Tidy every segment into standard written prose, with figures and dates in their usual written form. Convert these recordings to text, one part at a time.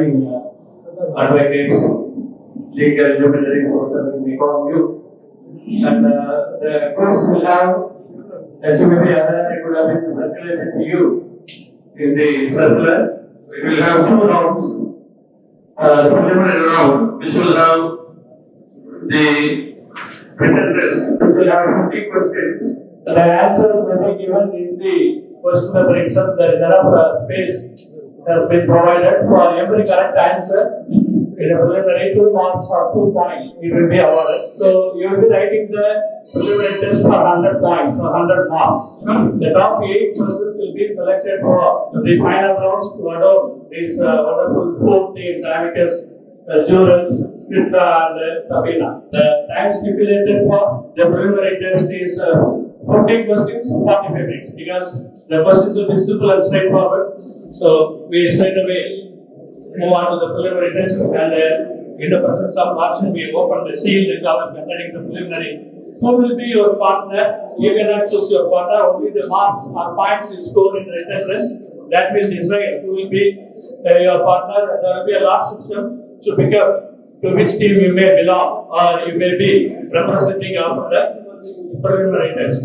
having advocates, legal luminaries, whatever we call you. And the course will have, as you may be aware, it would have been circulated to you in the circular. We will have 2 rounds. The preliminary round, which will have the written test, which will have 50 questions. The answers may be given in the question paper itself. There is enough space has been provided for every correct answer. In a preliminary 2 marks or 2 points, it will be awarded. So you will be writing the preliminary test for 100 points or 100 marks. The top 8 persons will be selected for the final rounds to adorn these wonderful 4 teams: Amicus, Jurors, Scripta, and Sabina. The time stipulated for the preliminary test is 14 questions, 45 minutes, because the questions will be simple and straightforward. So we straight away move on to the preliminary test, and in the presence of Marshal, we open the seal, the cover containing the preliminary. Who will be your partner? You cannot choose your partner, only the marks or points is scored in the written test. That will decide who will be your partner. There will be a lot system to pick up to which team you may belong or you may be representing after the preliminary test.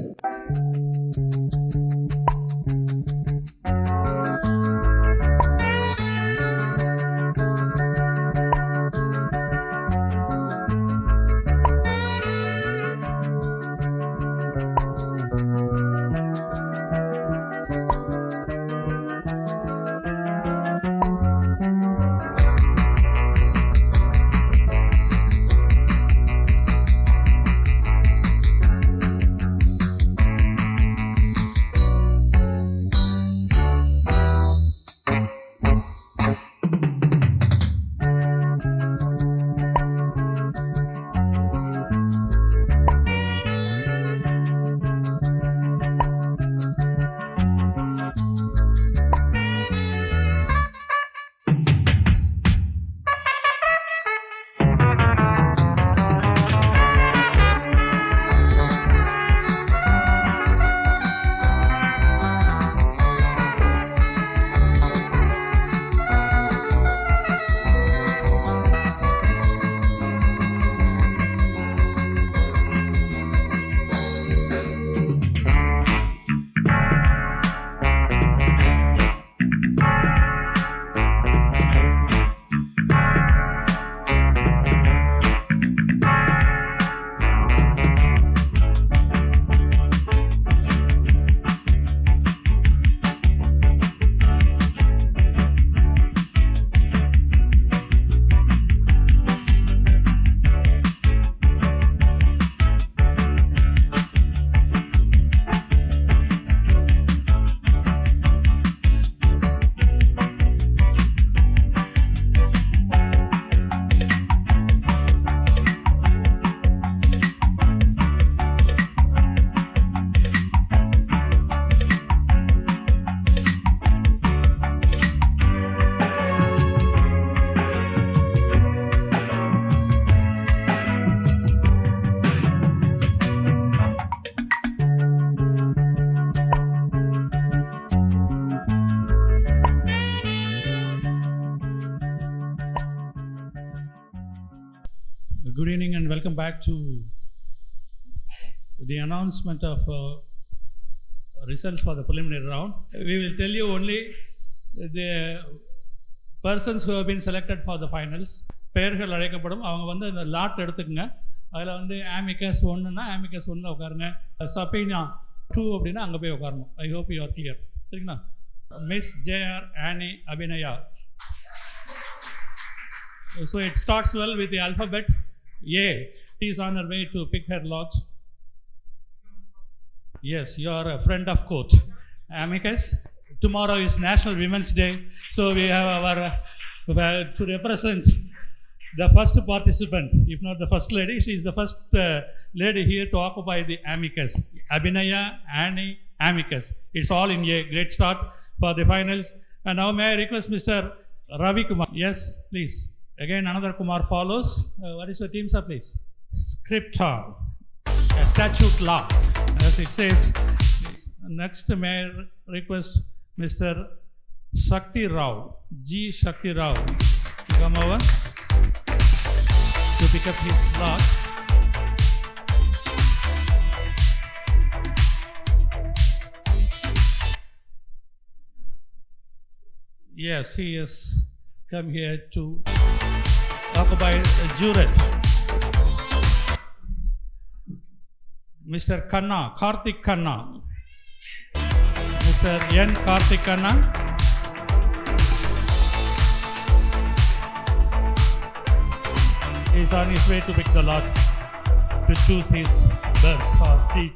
Good evening and welcome back to the announcement of results for the preliminary round. We will tell you only the persons who have been selected for the finals. பெயர்கள் அழைக்கப்படும். அவங்க வந்து இந்த lot எடுத்துக்கங்க. அதில் வந்து ஆமிகஸ் 1ன்னா ஆமிகஸ் 1ல உட்காருங்க. சபீனா 2 அப்படின்னா அங்கே போய் உட்காரணும். I hope you are clear. சரிங்களா? Miss JR Annie Abhinaya. So it starts well with the alphabet A. She is on her way to pick her lot. Yes, you are a friend of court. Amicus, tomorrow is National Women's Day, so we have our to represent the first participant, if not the first lady. She is the first lady here to occupy the amicus. Abhinaya Annie Amicus. It's all in A. Great start for the finals. And now may I request Mr. Ravi Kumar. Yes, please. Again, another Kumar follows. What is your team, sir, please? Scripta, a statute law, as it says. Next, may I request Mr. Shakti Rao, G. Shakti Rao. come over to pick up his lot. Yes, he has come here to occupy a jurat. Mr. Khanna, Karthik Khanna. Mr. N. Karthik Khanna. He is on his way to pick the lot to choose his berth or seat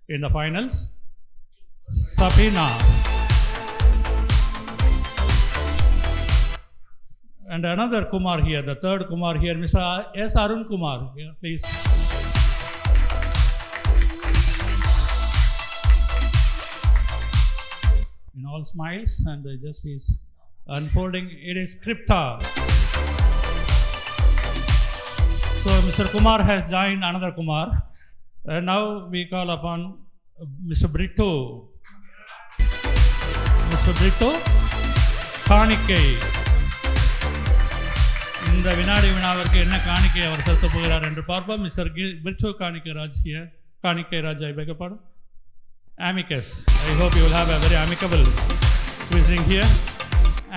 in the finals. Sabina. And another Kumar here, the third Kumar here, Mr. S. Arun Kumar. Here, please. In all smiles, and just is unfolding. It is Kripta. So Mr. Kumar has joined another Kumar. And now we call upon Mr. Brito. Mr. Brito, Kanikai. இந்த வினாடி வினாவிற்கு என்ன காணிக்கை அவர் செலுத்த போகிறார் என்று பார்ப்போம். Mister Britto காணிக்கை ராஜ் ஹியர். காணிக்கை Raj, I beg your pardon. Amicus. I hope you will have a very amicable quizzing here.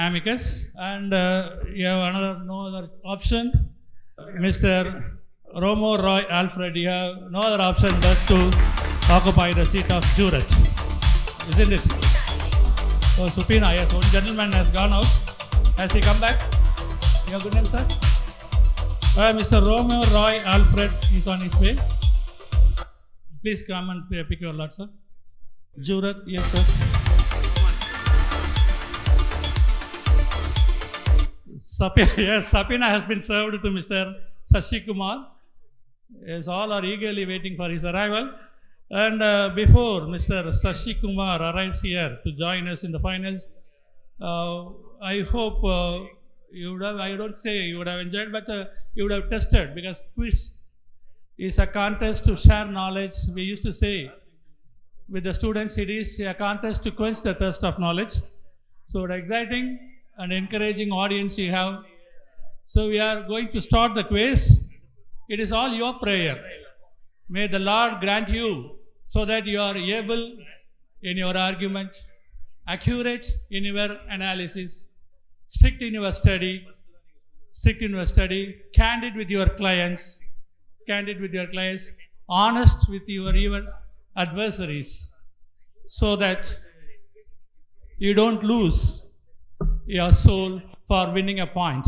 Amicus. And you have no other option. Mr. Romo Roy Alfred, you have no other option but to occupy the seat of jurat. Isn't it? So Supina, yes, one gentleman has gone out. Has he come back? Your good name, sir? Mr. Romeo Roy Alfred is on his way. Please come and pick your lot, sir. Jurat, yes, sir. Yes, Sapina has been served to Mr. Sashi Kumar. Yes, all are eagerly waiting for his arrival. And before Mr. Sashi Kumar arrives here to join us in the finals, I hope you would have, I don't say you would have enjoyed, but you would have tested, because quiz is a contest to share knowledge. We used to say with the students, it is a contest to quench the thirst of knowledge. So an exciting and encouraging audience you have. So we are going to start the quiz. It is all your prayer. May the Lord grant you so that you are able in your argument, accurate in your analysis, strict in your study, candid with your clients, honest with your even adversaries, so that you don't lose your soul for winning a point.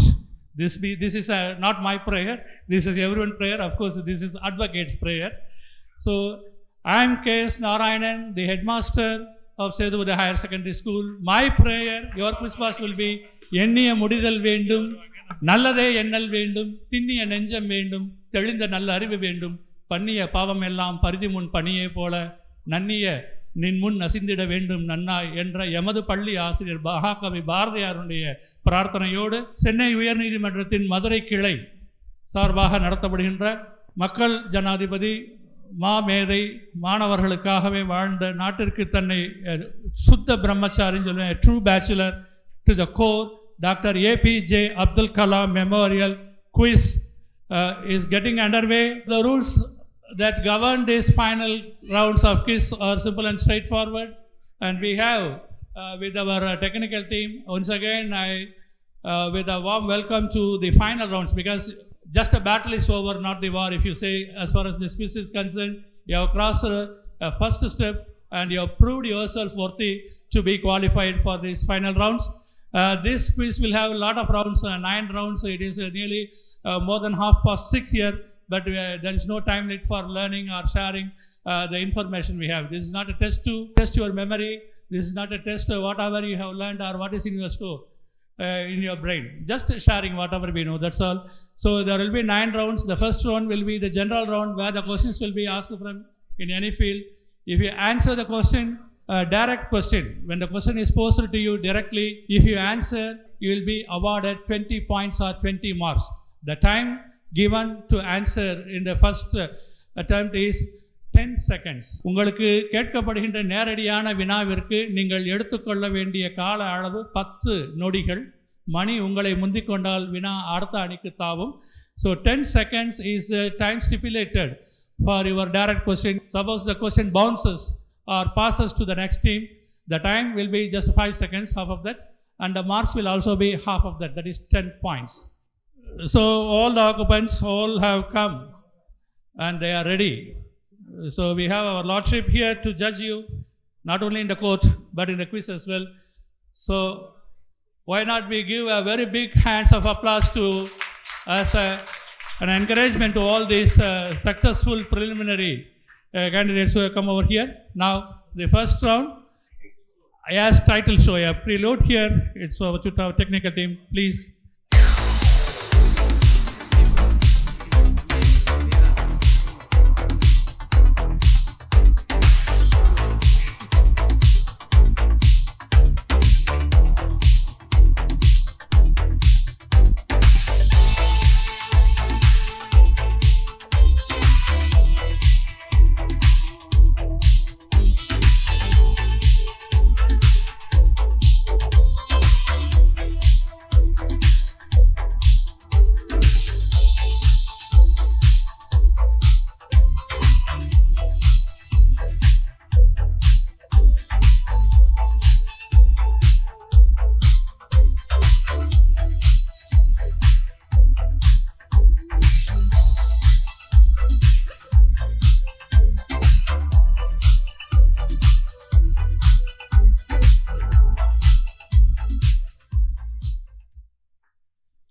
This is not my prayer, this is everyone's prayer. Of course, this is advocate's prayer. So I am K.S. Narayanan, the headmaster of Sethupathi Higher Secondary School. My prayer, your Christmas will be எண்ணிய முடிதல் வேண்டும், நல்லதே எண்ணல் வேண்டும், திண்ணிய நெஞ்சம் வேண்டும், தெளிந்த நல்ல அறிவு வேண்டும், பண்ணிய பாவம் எல்லாம் பரிதி முன் பணியே போல நன்னிய நின் முன் நசிந்திட வேண்டும் நன்னாய் என்ற எமது பள்ளி ஆசிரியர் மகாகவி பாரதியாருடைய பிரார்த்தனையோடு சென்னை உயர்நீதிமன்றத்தின் மதுரை கிளை சார்பாக நடத்தப்படுகின்ற மக்கள் ஜனாதிபதி மாமேதை மாணவர்களுக்காகவே வாழ்ந்த நாட்டிற்கு தன்னை சுத்த பிரம்மச்சாரின்னு சொல்லுவேன், true bachelor to the core, Dr. APJ Abdul Kalam Memorial Quiz is getting underway. The rules that govern these final rounds of quiz are simple and straightforward, and we have with our technical team, once again with a warm welcome to the final rounds, because just a battle is over, not the war. If you say, as far as this quiz is concerned, you have crossed a first step and you have proved yourself worthy to be qualified for these final rounds. This quiz will have a lot of rounds, 9 rounds. It is nearly more than 6:30 here, but there is no time limit for learning or sharing the information we have. This is not a test to test your memory. This is not a test of whatever you have learned or what is in your store, in your brain. Just sharing whatever we know, that's all. So there will be 9 rounds. The first round will be the general round, where the questions will be asked from in any field. If you answer the question, direct question, when the question is posed to you directly, if you answer, you will be awarded 20 points or 20 marks. The time given to answer in the first attempt is 10 seconds. உங்களுக்கு கேட்கப்படுகின்ற நேரடியான வினாவிற்கு நீங்கள் எடுத்துக்கொள்ள வேண்டிய கால அளவு 10 நொடிகள். மணி உங்களை முந்திக் கொண்டால் வினா அடுத்த அணிக்கு தாவும். So 10 seconds is the time stipulated for your direct question. Suppose the question bounces or passes to the next team, the time will be just 5 seconds, half of that, and the marks will also be half of that, that is 10 points. So all the occupants all have come and they are ready. So we have our lordship here to judge you, not only in the court but in the quiz as well. So why not we give a very big hands of applause to as an encouragement to all these successful preliminary candidates who have come over here. Now the first round, I ask title show, a preload here. It's over to our technical team, please.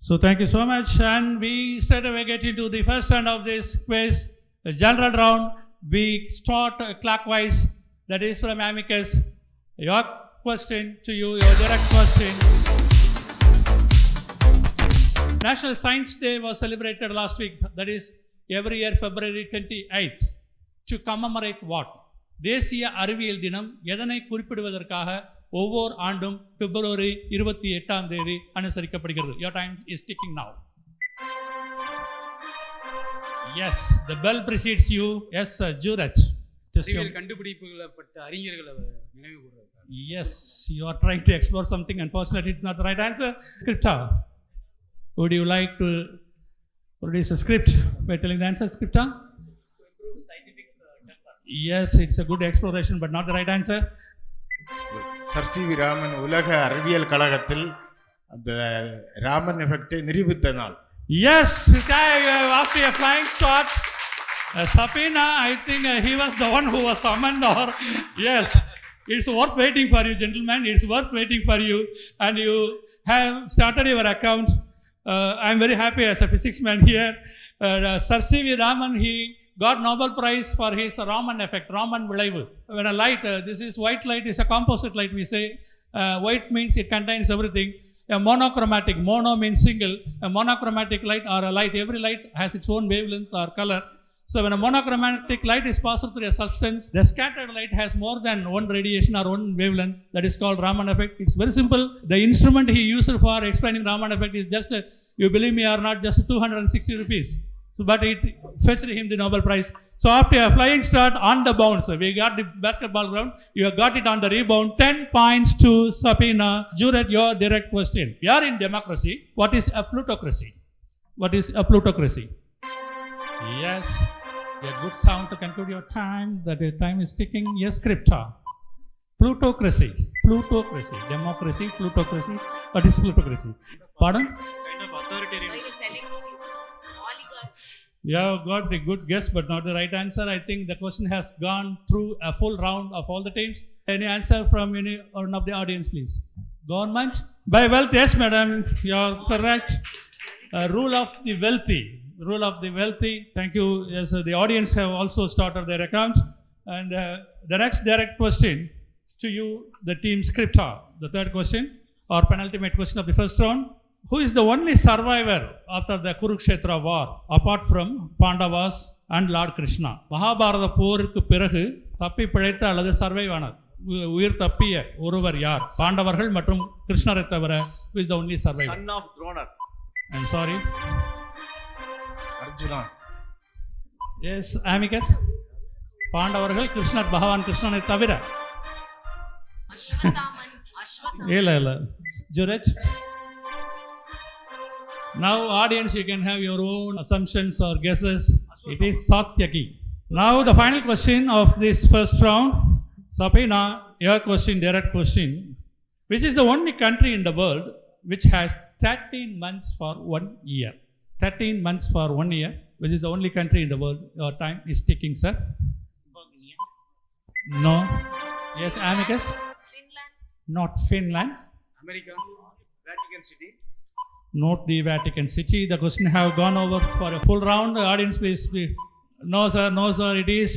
So thank you so much, and we straight away get into the first round of this quiz, the general round. We start clockwise, that is from Amicus. Your question to you, your direct question. National Science Day was celebrated last week, that is every year February 28th. To commemorate what? தேசிய அறிவியல் தினம் எதனை குறிப்பிடுவதற்காக ஒவ்வொரு ஆண்டும் பிப்ரவரி 28 அனுசரிக்கப்படுகிறது. Your time is ticking now. Yes, the bell precedes you. Yes, Juraj. கண்டுபிடிப்புகளப்பட்ட அறிஞர்களை நினைவு கூறுறது. Yes, you are trying to explore something. Unfortunately, it's not the right answer. Scripta. Would you like to produce a script by telling the answer, Scripta? Yes, it's a good exploration, but not the right answer. Sir C V Raman உலக அறிவியல் கழகத்தில் அந்த ராமன் எஃபெக்டை நிரூபித்த நாள். Yes, after a flying start, Sapina, I think he was the one who was summoned, or yes, it's worth waiting for you, gentlemen. It's worth waiting for you, and you have started your account. I'm very happy as a physics man here. Sir C V Raman, he got Nobel Prize for his Raman effect, Raman விளைவு. When a light, this is white light, is a composite light, we say. White means it contains everything. A monochromatic, mono means single. A monochromatic light or a light, every light has its own wavelength or color. So when a monochromatic light is passed through a substance, the scattered light has more than one radiation or one wavelength. That is called Raman effect. It's very simple. The instrument he used for explaining Raman effect is just, you believe me or not, just 260 rupees. So, but it fetched him the Nobel Prize. So after a flying start on the bounce, we got the basketball ground, you have got it on the rebound, 10 points to Sapina. Juret, your direct question. We are in democracy. What is a plutocracy? What is a plutocracy? Yes, a good sound to conclude your time. That the time is ticking. Yes, Scripta. Plutocracy. Plutocracy. Democracy, plutocracy. What is plutocracy? Pardon? Kind of authoritarian. You have got the good guess, but not the right answer. I think the question has gone through a full round of all the teams. Any answer from any one of the audience, please? Government? By wealth, yes, madam, you are correct. Rule of the wealthy. Rule of the wealthy. Thank you. Yes, the audience have also started their accounts. And the next direct question to you, the team Scripta. The third question, or penultimate question of the first round. Who is the only survivor after the Kurukshetra war, apart from Pandavas and Lord Krishna? Mahabharata போருக்கு பிறகு தப்பி பிழைத்த அல்லது survive ஆனார், உயிர் தப்பிய ஒருவர் யார்? பாண்டவர்கள் மற்றும் கிருஷ்ணரை தவிர. Who is the only survivor? Son of Dronar. I'm sorry. Arjuna. Yes, Amicus. பாண்டவர்கள் கிருஷ்ணர், பகவான் கிருஷ்ணனை தவிர. அஸ்வத்தாமன். இல்ல Juraj. Now, audience, you can have your own assumptions or guesses. It is Satyaki. Now, the final question of this first round. Sapina, your question, direct question. Which is the only country in the world which has 13 months for 1 year? 13 months for 1 year. Which is the only country in the world? Your time is ticking, sir. No. Yes, Amicus? Finland. Not Finland. America, Vatican City. Not the Vatican City. The question have gone over for a full round. The audience, please. No, sir. No, sir. It is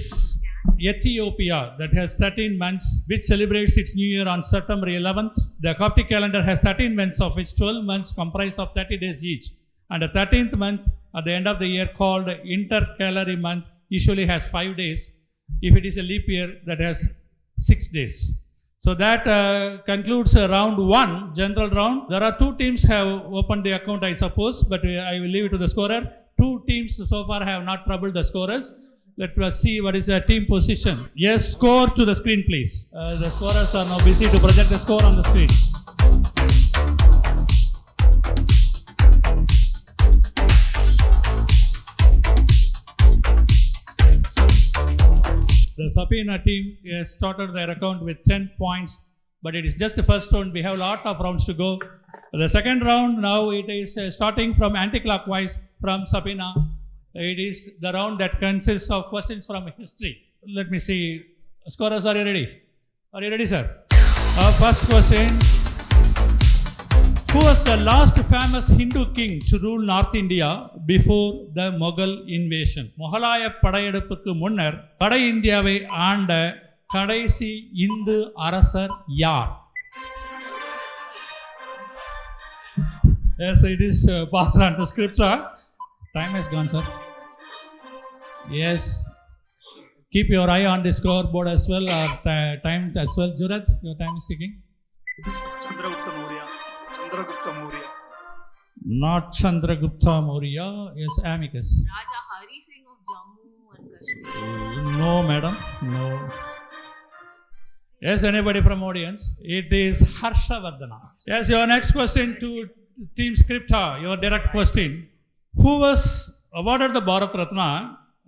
Ethiopia that has 13 months, which celebrates its new year on September 11th. The Coptic calendar has 13 months, of which 12 months comprise of 30 days each. And the 13th month at the end of the year, called intercalary month, usually has 5 days. If it is a leap year, that has 6 days. So that concludes round 1, general round. There are 2 teams have opened the account, I suppose, but I will leave it to the scorer. 2 teams so far have not troubled the scorers. Let us see what is the team position. Yes, score to the screen, please. The scorers are now busy to project the score on the screen. The Sapina team has started their account with 10 points, but it is just the first round. We have a lot of rounds to go. The second round, now it is starting from anti-clockwise from Sapina. It is the round that consists of questions from history. Let me see. Scorers, are you ready? Are you ready, sir? First question. Who was the last famous Hindu king to rule North India before the Mughal invasion? முகலாய படையெடுப்புக்கு முன்னர் வட இந்தியாவை ஆண்ட கடைசி இந்து அரசர் யார்? Yes, it is passed on to scripture. Time has gone, sir. Yes. Keep your eye on the scoreboard as well, or time as well. Jurat, your time is ticking. Chandragupta Maurya. Chandragupta Maurya. Not Chandragupta Maurya. Yes, Amicus. Raja Hari Singh of Jammu and Kashmir. No, madam. No. Yes, anybody from audience? It is Harshavardhana. Yes, your next question to Team Scripta, your direct question. Who was awarded the Bharat Ratna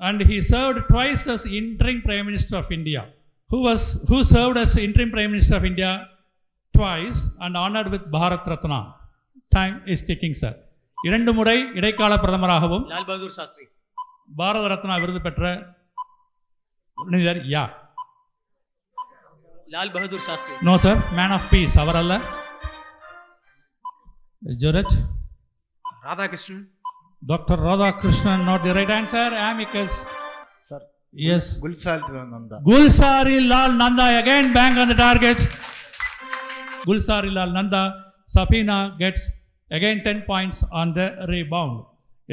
and he served twice as interim Prime Minister of India? Who served as interim Prime Minister of India twice and honored with Bharat Ratna? Time is ticking, sir. 2 முறை இடைக்கால பிரதமராகவும் லால் பகதூர் சாஸ்திரி. பாரத ரத்னா விருது பெற்ற மனிதர் யார்? Lal Bahadur Shastri. No sir, man of peace அவர் அல்ல. ஜுரஜ். Radhakrishnan. Dr. Radhakrishnan, not the right answer. Amicus. Sir. Yes. Gulsari Nanda. Gulsari Lal Nanda, again bang on the target. Gulsari Lal Nanda. Sapina gets again 10 points on the rebound.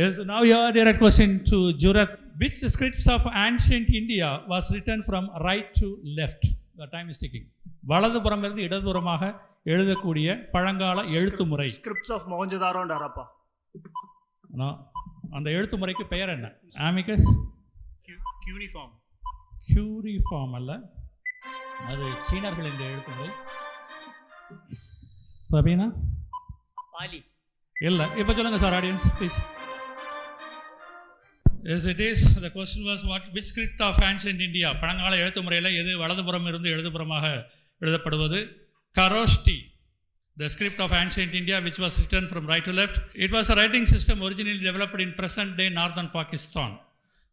Yes, now your direct question to Jurat. Which scripts of ancient India was written from right to left? The time is ticking. வலதுபுறமிருந்து இடதுபுறமாக எழுதக்கூடிய பழங்கால எழுத்து முறை. Scripts of Mohenjo-daro and Harappa. அந்த எழுத்து முறைக்கு பெயர் என்ன? ஆமிகஸ். Cuneiform. கியூரிஃபார்ம் அல்ல, அது சீனர்கள் இந்த எழுத்து முறை. சபீனா பாலி. இல்லை, இப்போ சொல்லுங்க sir, audience please. Yes, it is. The question was which script of ancient India, பழங்கால எழுத்து முறையில் எது வலதுபுறம் இருந்து எழுதுபுறமாக எழுதப்படுவது? Kharoshti, the script of ancient India which was written from right to left. It was a writing system originally developed in present day northern Pakistan,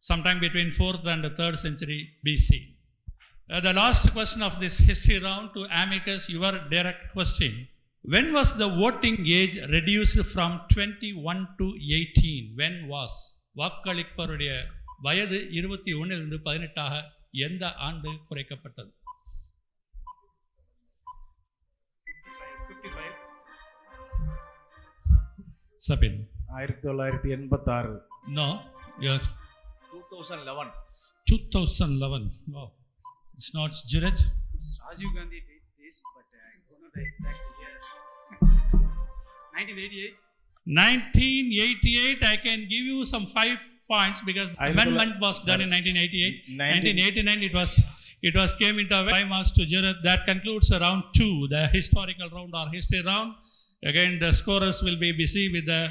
sometime between 4th and 3rd century BC. The last question of this history round to Amicus, your direct question. When was the voting age reduced from 21 to 18? When was? வாக்களிப்பவருடைய வயது 21 18ஆக எந்த ஆண்டு குறைக்கப்பட்டது? 55. Sabin. 1986. No, yes. 2011. 2011. No, it's not Jiraj. Rajiv Gandhi did this, but I don't know the exact year. 1988. 1988, I can give you some 5 points because amendment was done in 1988. 1989, it was came into 5 marks to Jared. That concludes round 2, the historical round or history round. Again, the scorers will be busy with the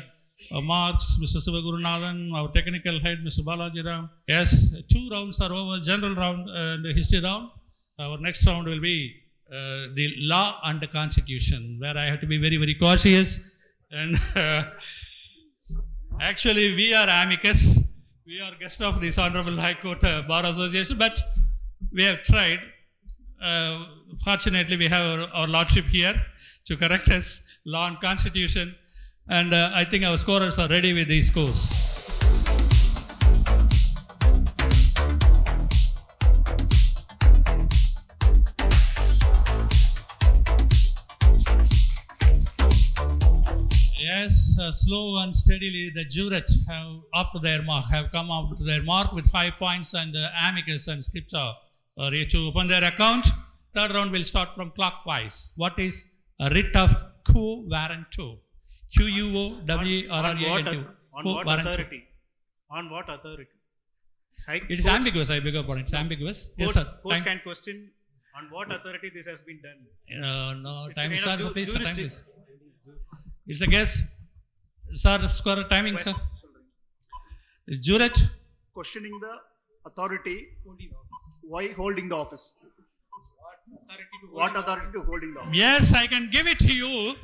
marks, Mr. Sivagurunathan, our technical head, Mr. Balajiram. Yes, 2 rounds are over, general round and history round. Our next round will be the law and the constitution, where I have to be very, very cautious. And actually, we are amicus. We are guest of this Honorable High Court Bar Association, but we have tried. Fortunately, we have our Lordship here to correct us, law and constitution. And I think our scorers are ready with these scores. Yes, slow and steadily the jurat have after their mark have come up to their mark with 5 points, and amicus and scripta are yet to open their account. Third round will start from clockwise. What is a writ of quo warranto? Quo-warranto. On what authority? On what authority? It is ambiguous, I beg your pardon. It's ambiguous. Yes, sir. Courts can question on what authority this has been done. No, It's time a is, kind sir. of Please, sir, time jurisdiction. please. It's a guess. Sir, score timing, sir. Jurat. Questioning the authority, why holding the office? What authority to holding the office? Yes, I can give it to you.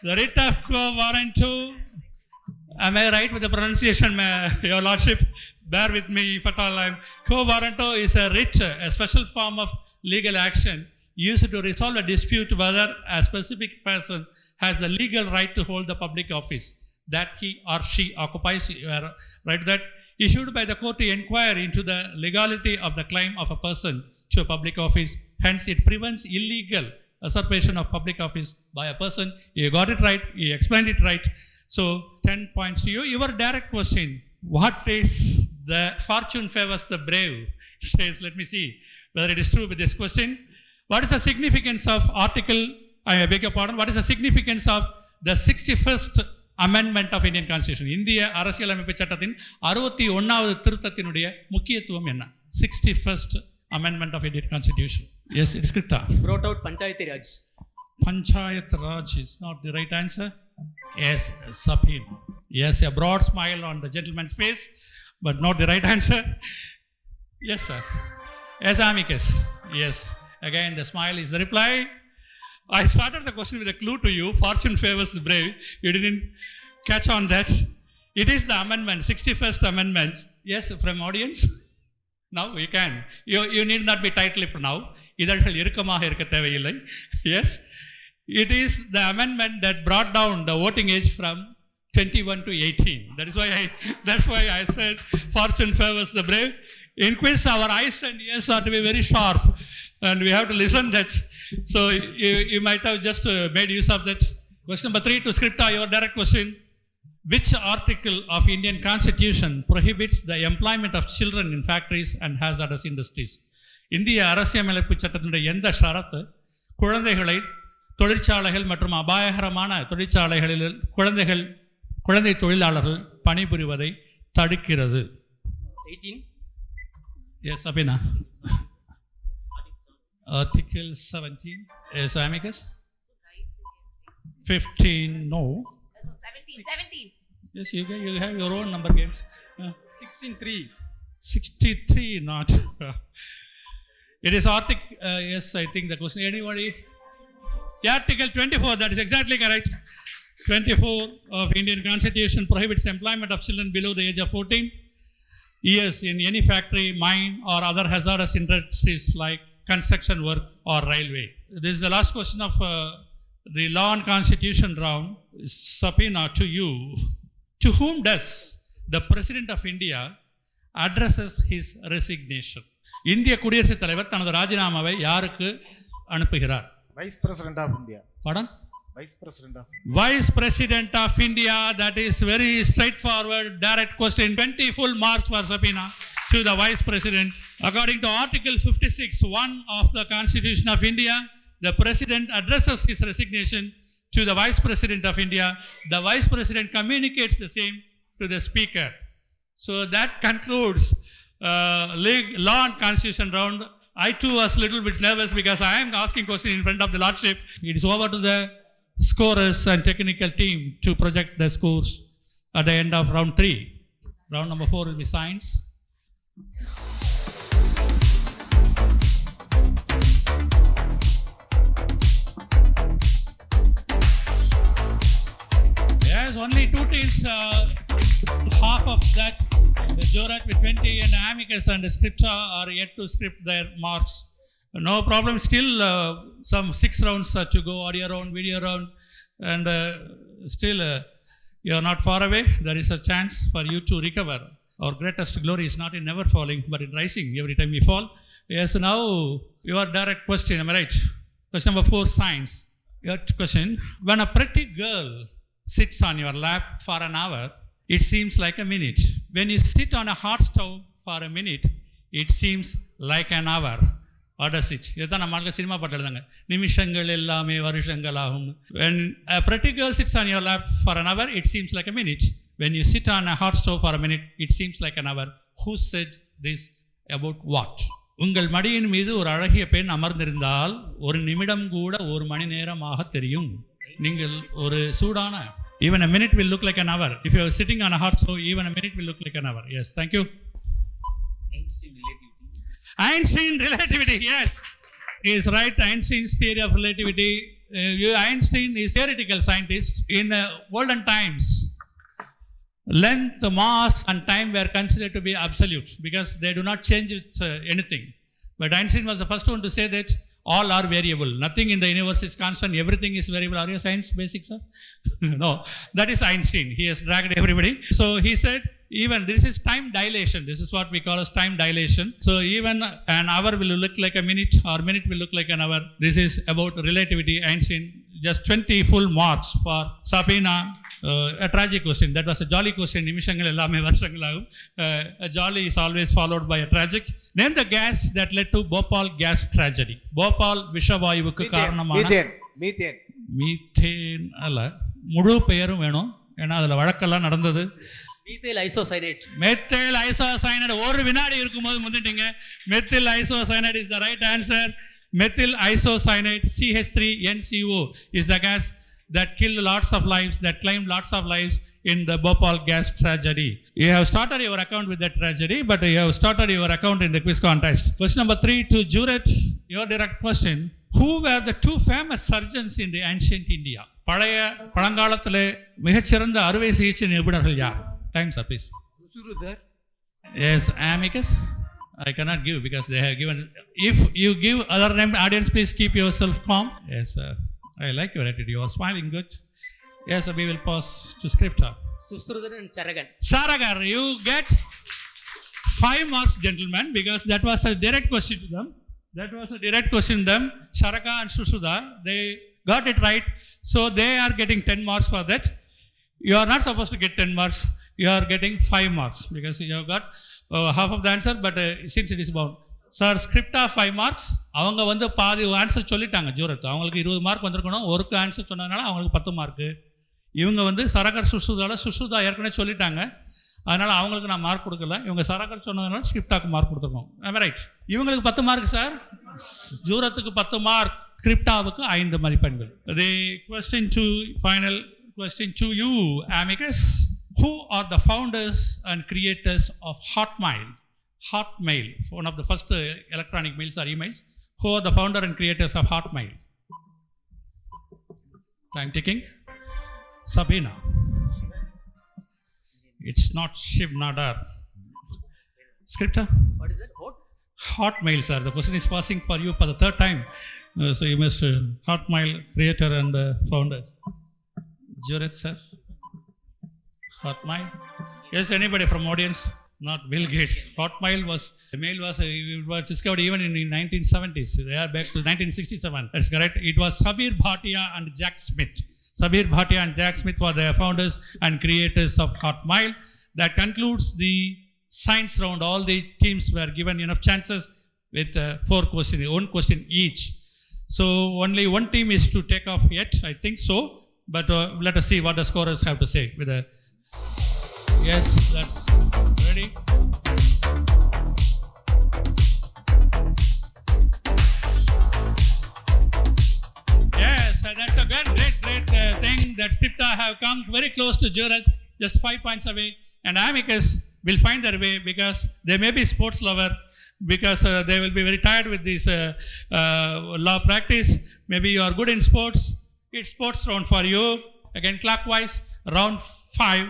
The writ of quo warranto. Am I right with the pronunciation, Your Lordship? Bear with me if at all I'm. Quo warranto is a writ, a special form of legal action used to resolve a dispute whether a specific person has the legal right to hold the public office that he or she occupies. You are right that issued by the court to inquire into the legality of the claim of a person to a public office. Hence, it prevents illegal usurpation of public office by a person. You got it right. You explained it right. So, 10 points to you. Your direct question, what is the fortune favors the brave? It says, let me see whether it is true with this question. What is the significance of I beg your pardon, what is the significance of the 61st Amendment of Indian Constitution? இந்திய அரசியலமைப்பு சட்டத்தின் 61வது திருத்தத்தினுடைய முக்கியத்துவம் என்ன? 61st Amendment of Indian Constitution. Yes, it's scripta. Brought out Panchayati Raj. Panchayat Raj is not the right answer. Yes, subpoena. Yes, a broad smile on the gentleman's face, but not the right answer. Yes, sir. Yes, amicus. Yes. Again, the smile is the reply. I started the question with a clue to you. Fortune favors the brave. You didn't catch on that. It is the amendment, 61st Amendment. Yes, from audience. Now you can. You need not be tight-lipped now. இதழ்கள் இறுக்கமாக இருக்க தேவையில்லை. Yes. It is the amendment that brought down the voting age from 21 to 18. That's why I said fortune favors the brave. In quiz, our eyes and ears are to be very sharp, and we have to listen that. So you might have just made use of that. Question number 3 to scripta, your direct question. Which article of Indian Constitution prohibits the employment of children in factories and hazardous industries? இந்திய அரசியலமைப்பு சட்டத்தினுடைய எந்த ஷரத்து குழந்தைகளை தொழிற்சாலைகள் மற்றும் அபாயகரமான தொழிற்சாலைகளில் குழந்தை தொழிலாளர்கள் பணிபுரிவதை தடுக்கிறது? 18. Yes, Abhina. Article 17. Yes, amicus. 15. No. 17. Yes, you have your own number games. 16.3. 63, not. It is Article. Yes, I think the question. Anybody? Yeah, Article 24. That is exactly correct. 24 of Indian Constitution prohibits employment of children below the age of 14 years in any factory, mine, or other hazardous industries like construction work or railway. This is the last question of the law and constitution round. Subpoena to you. To whom does the President of India addresses his resignation? இந்திய குடியரசுத் தலைவர் தனது ராஜினாமாவை யாருக்கு அனுப்புகிறார்? Vice President of India. Pardon? Vice President of Vice President of India. That is very straightforward, direct question. 20 full marks for subpoena to the Vice President. According to Article 56(1) of the Constitution of India, the President addresses his resignation to the Vice President of India. The Vice President communicates the same to the Speaker. So that concludes law and constitution round. I too was a little bit nervous because I am asking questions in front of the Lordship. It is over to the scorers and technical team to project the scores at the end of round 3. Round number 4 will be science. Yes, only 2 teams, half of that, Jorat with 20 and Amicus and Scripta are yet to script their marks. No problem, still some 6 rounds to go, audio round, video round, and still you are not far away. There is a chance for you to recover. Our greatest glory is not in never falling, but in rising every time we fall. Yes, now your direct question, am I right? Question number 4, science. Your question, when a pretty girl sits on your lap for an hour, it seems like a minute. When you sit on a hot stove for a minute, it seems like an hour. What does it? இதுதான் நம்ம ஆளுங்க cinema பாட்டு எழுதாங்க, நிமிஷங்கள் எல்லாமே வருஷங்கள் ஆகும். When a pretty girl sits on your lap for an hour, it seems like a minute. When you sit on a hot stove for a minute, it seems like an hour. Who said this about what? உங்கள் மடியின் மீது ஒரு அழகிய பெண் அமர்ந்திருந்தால் ஒரு நிமிடம் கூட ஒரு மணி நேரமாக தெரியும். நீங்கள் ஒரு சூடான, even a minute will look like an hour. If you are sitting on a hot stove, even a minute will look like an hour. Yes, thank you. Einstein relativity. Einstein relativity, yes, is right. Einstein's theory of relativity. Einstein is theoretical scientist. In olden times, length, mass and time were considered to be absolute because they do not change with anything. But Einstein was the first one to say that all are variable. Nothing in the universe is constant. Everything is variable. Are you science basics, sir? No, that is Einstein. He has dragged everybody. So he said, even this is time dilation. This is what we call as time dilation. So even an hour will look like a minute, or minute will look like an hour. This is about relativity. Einstein, just 20 full marks for Sabina. A tragic question. That was a jolly question. நிமிஷங்கள் எல்லாமே வருஷங்கள் ஆகும். A jolly is always followed by a tragic. Name the gas that led to Bhopal gas tragedy. Bhopal விஷவாயுவுக்கு காரணமான methane அல்ல, முழு பெயரும் வேணும், ஏன்னா அதில் வழக்கெல்லாம் நடந்தது. Methyl isocyanate. Methyl isocyanate. ஒரு வினாடி இருக்கும்போது முந்திட்டீங்க. Methyl isocyanate is the right answer. Methyl isocyanate, CH3NCO, is the gas that killed lots of lives, that claimed lots of lives in the Bhopal gas tragedy. You have started your account with that tragedy, but you have started your account in the quiz contest. Question number 3 to Juret, your direct question. Who were the 2 famous surgeons in the ancient India? பழங்காலத்திலே மிகச்சிறந்த அறுவை சிகிச்சை நிபுணர்கள் யார்? Time, sir, please. Rusurudhar. Yes, Amicus. I cannot give because they have given. If you give other name, audience, please keep yourself calm. Yes, I like your attitude. You are smiling good. Yes, we will pause to script. Susrudhar and Charagan. Saragar, you get 5 marks, gentlemen, because that was a direct question to them. Saraka and Susudha, they got it right. So they are getting 10 marks for that. You are not supposed to get 10 marks. You are getting 5 marks because you have got half of the answer, but since it is bound. Sir ஸ்கிரிப்டாக 5 marks. அவங்க வந்து பாதி answer சொல்லிட்டாங்க. ஜூரத் அவங்களுக்கு 20 mark வந்திருக்கணும். ஒருக்கு answer சொன்னதுனால அவங்களுக்கு 10 mark. இவங்க வந்து சரகர் சுஷ்ருதா ஏற்கனவே சொல்லிட்டாங்க, அதனால் அவங்களுக்கு நான் மார்க் கொடுக்கல. இவங்க சரகர் சொன்னதுனால ஸ்கிரிப்டாக்கு மார்க் கொடுத்துருக்கோம். ரைட், இவங்களுக்கு 10 மார்க் சார், ஜூரத்துக்கு 10 மார்க், ஸ்கிரிப்டாவுக்கு 5 மதிப்பெண்கள். The question to final question to you, Amicus. Who are the founders and creators of Hotmail? Hotmail, one of the first electronic mails or emails. Who are the founder and creators of Hotmail? Time ticking. Sabina. It's not Shiv Nadar. Scripta? What is that? Hot? Hotmail, sir. The question is passing for you for the 3rd time. So you must Hotmail creator and founders. Juret, sir. Hotmail. Yes, anybody from audience? Not Bill Gates. Hotmail was, the mail was discovered even in the 1970s. They are back to 1967. That's correct. It was Sabir Bhatia and Jack Smith. Sabir Bhatia and Jack Smith were the founders and creators of Hotmail. That concludes the science round. All the teams were given enough chances with 4 questions, 1 question each. So only one team is to take off yet, I think so. But let us see what the scorers have to say. With a yes, that's ready. Yes, that's a great thing that Scripta have come very close to Jurat. just 5 points away. And Amicus will find their way because they may be sports lover, because they will be very tired with this law practice. Maybe you are good in sports. It's sports round for you. Again, clockwise, round 5.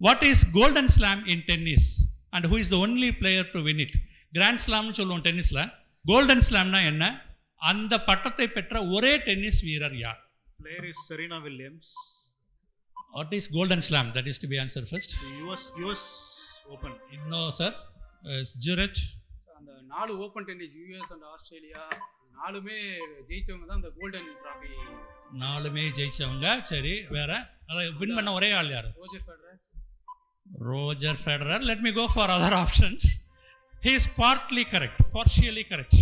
What is Golden Slam in tennis? And who is the only player to win it? Grand Slam சொல்லுவோம் டென்னிஸில். Golden Slamனா என்ன? அந்த பட்டத்தை பெற்ற ஒரே tennis வீரர் யார்? Player is Serena Williams. What is Golden Slam? That is to be answered first. US Open. No, sir. Zurich. அந்த 4 open tennis US and Australia 4மே ஜெயிச்சவங்க தான் அந்த கோல்டன் ட்ராஃபி. 4மே ஜெயிச்சவங்க. சரி, வேற வின் பண்ண ஒரே ஆள் யார்? Roger Federer. Let me go for other options. He is partially correct.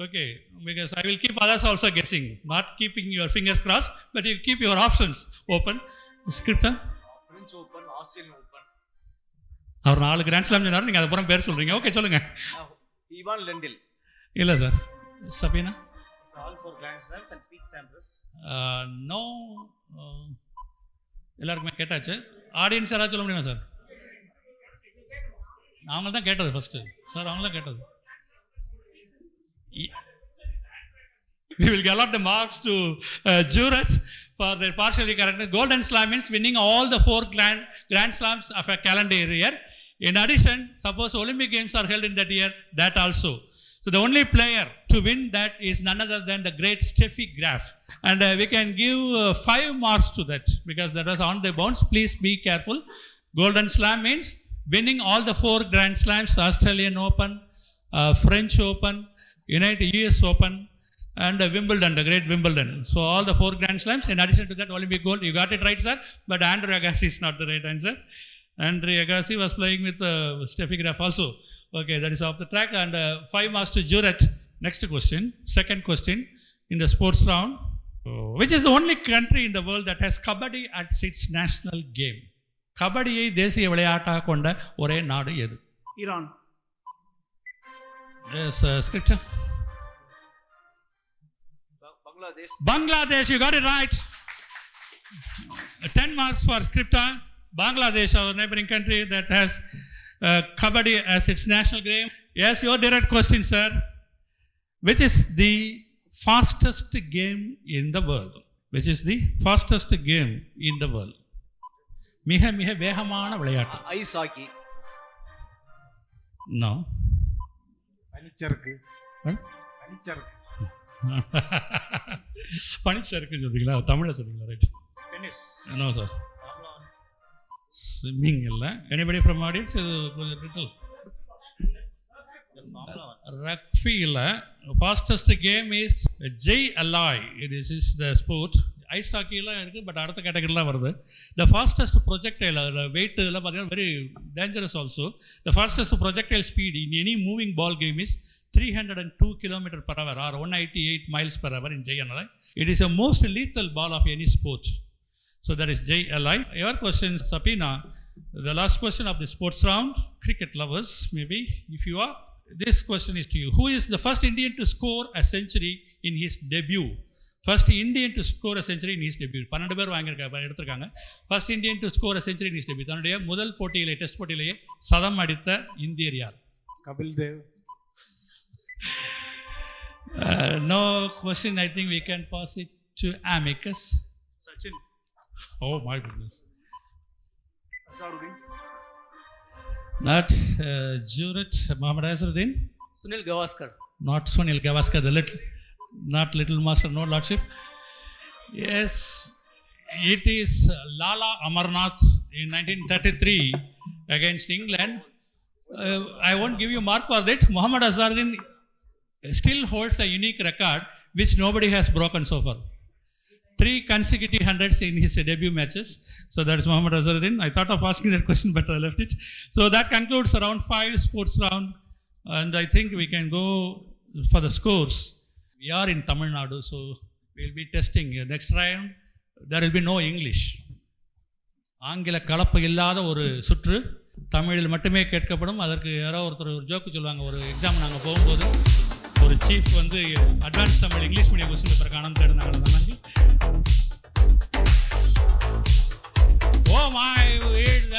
Okay, because I will keep others also guessing, not keeping your fingers crossed, but you keep your options open. Scripta? French Open, Australian Open. Our 4 grand slam சொன்னார், நீங்கள் அதுக்கப்புறம் பேர் சொல்கிறீங்க. Okay, சொல்லுங்கள். Ivan Lendl. இல்லை sir. சபீனா? It's all for Grand Slams and Pete Sampras. No. எல்லாருக்குமே கேட்டாச்சு. ஆடியன்ஸ் யாராவது சொல்ல முடியுமா சார்? அவங்க தான் கேட்டது ஃபஸ்ட்டு சார், அவங்க தான் கேட்டது. We will allot the marks to Zurich for their partially correctness. Golden Slam means winning all the 4 Grand Slams of a calendar year. In addition, suppose Olympic Games are held in that year, that also. So the only player to win that is none other than the great Steffi Graf. And we can give 5 marks to that because that was on the bounds. Please be careful. Golden Slam means winning all the 4 Grand Slams, Australian Open, French Open, US Open, and Wimbledon, the great Wimbledon. So all the 4 Grand Slams. In addition to that, Olympic gold. You got it right, sir. But Andre Agassi is not the right answer. Andre Agassi was playing with Steffi Graf also. Okay, that is off the track. And 5 marks to Zurich. Next question. Second question in the sports round. Which is the only country in the world that has Kabaddi as its national game? கபடியை தேசிய விளையாட்டாக கொண்ட ஒரே நாடு எது? Iran. Yes, scripture. Bangladesh, you got it right. 10 marks for scripture. Bangladesh, our neighboring country that has Kabaddi as its national game. Yes, your direct question, sir. Which is the fastest game in the world? Which is the fastest game in the world? மிக மிக வேகமான விளையாட்டு. Ice hockey. No. பனிச்சறுக்கு. பனிச்சறுக்குன்னு சொல்றீங்களா? தமிழில் சொல்றீங்களா? Right. Tennis. No sir. Swimming இல்லை. Anybody from audience? இது கொஞ்சம் லிட்டில் ரக்பி இல்லை. Fastest game is jai alai. This is the sport. Ice ஹாக்கிலாம் இருக்குது, பட் அடுத்த கேட்டகரிலாம் வருது. த ஃபாஸ்டஸ்ட் ப்ரொஜெக்டைல், வெயிட் இதெல்லாம் பார்த்தீங்கன்னா very dangerous also. The fastest projectile speed in any moving ball game is 302 km/h or 188 miles/h in Jay Alai. It is the most lethal ball of any sport. So that is Jay Alai. Your question, Sapina, the last question of the sports round. Cricket lovers, maybe, if you are. This question is to you. Who is the first Indian to score a century in his debut? First Indian to score a century in his debut. 12 பேர் எடுத்திருக்காங்க. First Indian to score a century in his debut. தன்னுடைய முதல் போட்டியிலே, test போட்டியிலேயே சதம் அடித்த இந்தியர் யார்? Kapil Dev. No question. I think we can pass it to Amicus. Sachin. Oh my goodness. Azharuddin. Not Zurich. Mohammad Azharuddin. Sunil Gavaskar. Not Sunil Gavaskar. Not little master. No lordship. Yes, it is Lala Amarnath in 1933 against England. I won't give you mark for that. Mohammad Azharuddin still holds a unique record which nobody has broken so far. 3 consecutive hundreds in his debut matches. So that is Mohammad Azharuddin. I thought of asking that question, but I left it. So that concludes round 5 sports round. And I think we can go for the scores. We are in Tamil Nadu, so we'll be testing. Next round, there will be no English. ஆங்கில கலப்பு இல்லாத ஒரு சுற்று தமிழில் மட்டுமே கேட்கப்படும். அதற்கு யாரோ ஒருத்தர் ஒரு ஜோக்கு சொல்லுவாங்க. ஒரு எக்ஸாம் நாங்கள் போகும்போது ஒரு சீஃப் வந்து advance Tamil English medium question paper காணாமல் தேடினாங்க. Oh my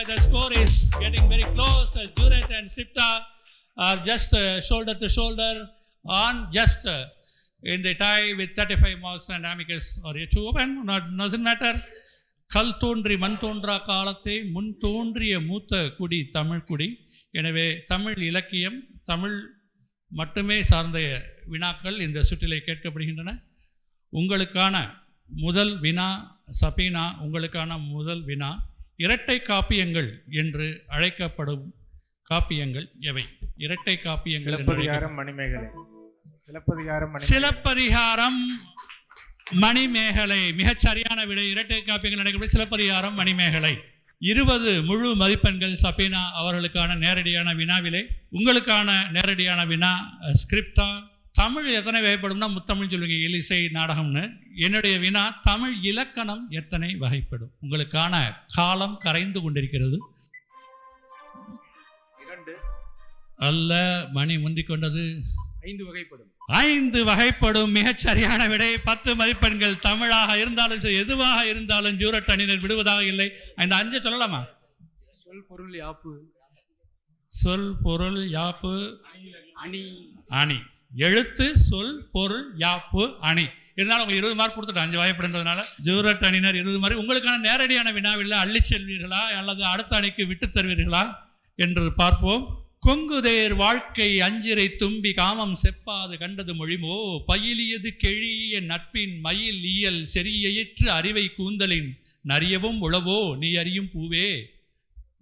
the score is getting very close. Juret and Scripta are just shoulder to shoulder on just in the tie with 35 marks, and Amicus are yet to open. Doesn't matter. கல் தோன்றி மண் தோன்றா காலத்தை முன் தோன்றிய மூத்த குடி தமிழ் குடி. எனவே தமிழ் இலக்கியம், தமிழ் மட்டுமே சார்ந்த வினாக்கள் இந்த சுற்றிலே கேட்கப்படுகின்றன. உங்களுக்கான முதல் வினா சபீனா, உங்களுக்கான முதல் வினா, இரட்டை காப்பியங்கள் என்று அழைக்கப்படும் காப்பியங்கள் எவை? இரட்டை காப்பியங்கள். சிலப்பதிகாரம், மணிமேகலை. சிலப்பதிகாரம், மணிமேகலை. மிகச் சரியான விடை. இரட்டை காப்பியங்கள் அழைக்கப்படும் சிலப்பதிகாரம், மணிமேகலை. 20 முழு மதிப்பெண்கள் சபீனா அவர்களுக்கான நேரடியான வினாவிலே. உங்களுக்கான நேரடியான வினா ஸ்கிரிப்டா. தமிழ் எத்தனை வகைப்படும்னா முத்தமிழ் சொல்லுவீங்க, இலிசை நாடகம்னு. என்னுடைய வினா தமிழ் இலக்கணம் எத்தனை வகைப்படும்? உங்களுக்கான காலம் கரைந்து கொண்டிருக்கிறது. 2 அல்ல, மணி முந்திக் கொண்டது. 5 வகைப்படும். 5 வகைப்படும். மிகச் சரியான விடை. 10 மதிப்பெண்கள். தமிழாக இருந்தாலும் சரி, எதுவாக இருந்தாலும் ஜூரட் அணியினர் விடுவதாக இல்லை. இந்த 5 சொல்லலாமா? சொல், பொருள், யாப்பு. சொல், பொருள், யாப்பு, அணி. அணி. எழுத்து, சொல், பொருள், யாப்பு, அணி. இருந்தாலும் உங்களுக்கு 20 மார்க் கொடுத்துட்டேன் 5 வகைப்படுன்றதுனால. ஜூரட் அணியினர் 20 மார்க். உங்களுக்கான நேரடியான வினாவில் அள்ளி செல்வீர்களா அல்லது அடுத்த அணிக்கு விட்டு தருவீர்களா என்று பார்ப்போம். கொங்குதேர் வாழ்க்கை அஞ்சிரை தும்பி காமம் செப்பாது கண்டது மொழிமோ, பயிலியது கெழிய நட்பின் மயில் இயல் செறியற்று அறிவை கூந்தலின் நறியவும் உளவோ நீ அறியும் பூவே.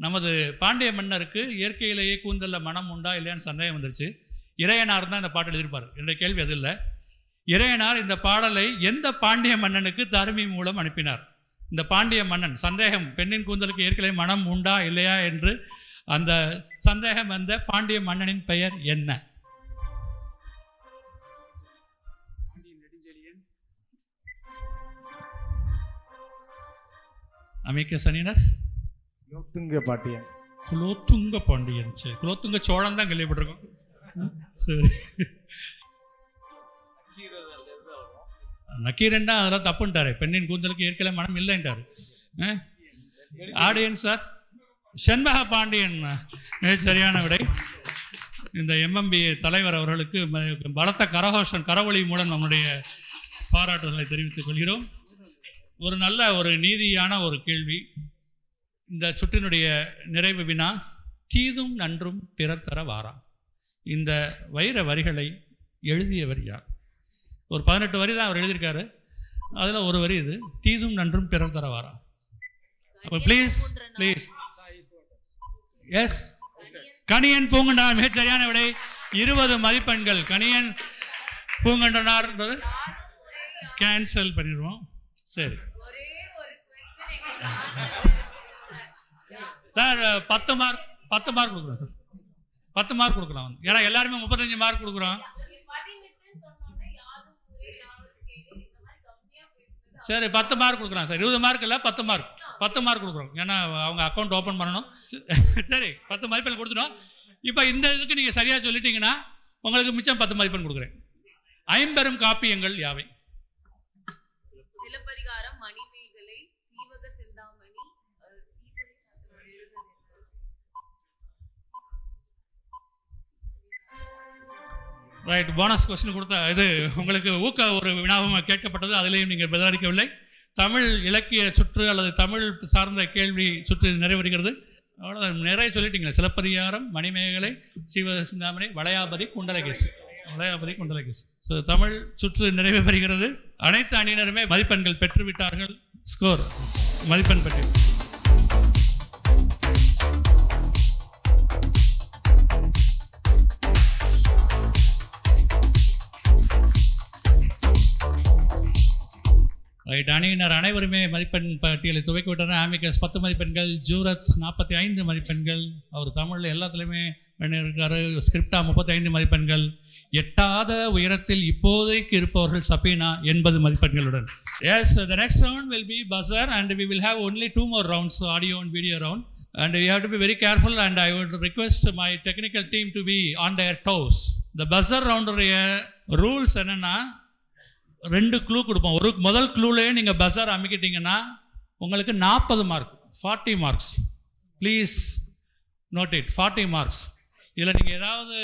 நமது பாண்டிய மன்னருக்கு இயற்கையிலேயே கூந்தலில் மனம் உண்டா இல்லையான்னு சந்தேகம் வந்துருச்சு. இறையனார் தான் இந்த பாட்டு எழுதியிருப்பார். என்னுடைய கேள்வி அது இல்லை. இறையனார் இந்த பாடலை எந்த பாண்டிய மன்னனுக்கு தருமி மூலம் அனுப்பினார்? இந்த பாண்டிய மன்னன் சந்தேகம், பெண்ணின் கூந்தலுக்கு ஏற்கனவே மனம் உண்டா இல்லையா என்று அந்த சந்தேகம் வந்த பாண்டிய மன்னனின் பெயர் என்ன? அமிக்கஸ் அணியினர் குலோத்துங்க பாண்டியன். குலோத்துங்க பாண்டியன். சரி, குலோத்துங்க சோழன் தான் கேள்விப்பட்டிருக்கோம். நக்கீரன்டா அதெல்லாம் தப்புன்ட்டாரு. பெண்ணின் கூந்தலுக்கு ஏற்கனவே மனம் இல்லைன்ட்டாரு. ஆடியன்ஸ் சார், செண்பக பாண்டியன் சரியான விடை. இந்த MMBA தலைவர் அவர்களுக்கு பலத்த கரகோஷன் கரவொலி மூலம் நம்முடைய பாராட்டுதலை தெரிவித்துக் கொள்கிறோம். ஒரு நல்ல ஒரு நீதியான ஒரு கேள்வி. இந்த சுற்றினுடைய நிறைவு வினா, தீதும் நன்றும் பிறர் தர வாரா. இந்த வைர வரிகளை எழுதியவர் யார்? ஒரு 18 வரி தான் அவர் எழுதியிருக்காரு. அதில் ஒரு வரி இது, தீதும் நன்றும் பிறர் தர வாரா. அப்போ ப்ளீஸ் ப்ளீஸ். எஸ், கணியன் பூங்கண்டனார். மிகச் சரியான விடை. 20 மதிப்பெண்கள். கணியன் பூங்கண்டனார் கேன்சல் பண்ணிடுவோம். சரி சார், 10 மார்க் கொடுக்குறோம் சார். 10 மார்க் கொடுக்குறோம். ஏன்னா எல்லாருமே 35 மார்க் கொடுக்குறோம். சரி, 10 மார்க் கொடுக்குறோம் சார். 20 மார்க் இல்லை, 10 மார்க். 10 மார்க் கொடுக்குறோம். ஏன்னா அவங்க அக்கௌண்ட் ஓப்பன் பண்ணணும். சரி, 10 மதிப்பெண் கொடுத்துட்டோம். இப்போ இந்த இதுக்கு நீங்கள் சரியாக சொல்லிட்டீங்கன்னா உங்களுக்கு மிச்சம் 10 மதிப்பெண் கொடுக்குறேன். 50 காப்பியங்கள் யாவை? Silappatikaram, Manimekalai, Civaka Chintamani, right. Bonus question கொடுத்தா இது உங்களுக்கு ஊக்க ஒரு வினாவும் கேட்கப்பட்டது. அதிலேயும் நீங்கள் பதிலளிக்கவில்லை. தமிழ் இலக்கிய சுற்று அல்லது தமிழ் சார்ந்த கேள்வி சுற்று நிறைவேறுகிறது. அவ்வளோ நிறைய சொல்லிட்டீங்களே. சிலப்பதிகாரம், மணிமேகலை, சீவக சிந்தாமணி, வளையாபதி, குண்டலகேசி. ஸோ தமிழ் சுற்று நிறைவு பெறுகிறது. அனைத்து அணியினருமே மதிப்பெண்கள் பெற்றுவிட்டார்கள். ஸ்கோர் மதிப்பெண் பெற்று ரைட். அணியினர் அனைவருமே மதிப்பெண் பட்டியலை துவக்கிவிட்டனர். ஆமிகஸ் 10 மதிப்பெண்கள், ஜூரத் 45 மதிப்பெண்கள், அவர் தமிழில் எல்லாத்துலேயுமே இருக்காரு. ஸ்கிரிப்டா 35 மதிப்பெண்கள். எட்டாத உயரத்தில் இப்போதைக்கு இருப்பவர்கள் சபீனா 80 மதிப்பெண்களுடன். Yes, the next round will be buzzer and we will have only 2 more rounds, audio and video round, and you have to be very careful and I would request my technical team to be on their toes. The buzzer round rules என்னன்னா 2 clue கொடுப்போம். ஒரு முதல் க்ளூலேயே நீங்கள் buzzer அமைக்கிட்டீங்கன்னா உங்களுக்கு 40 mark, 40 marks. Please note it 40 marks. இதில் நீங்கள் ஏதாவது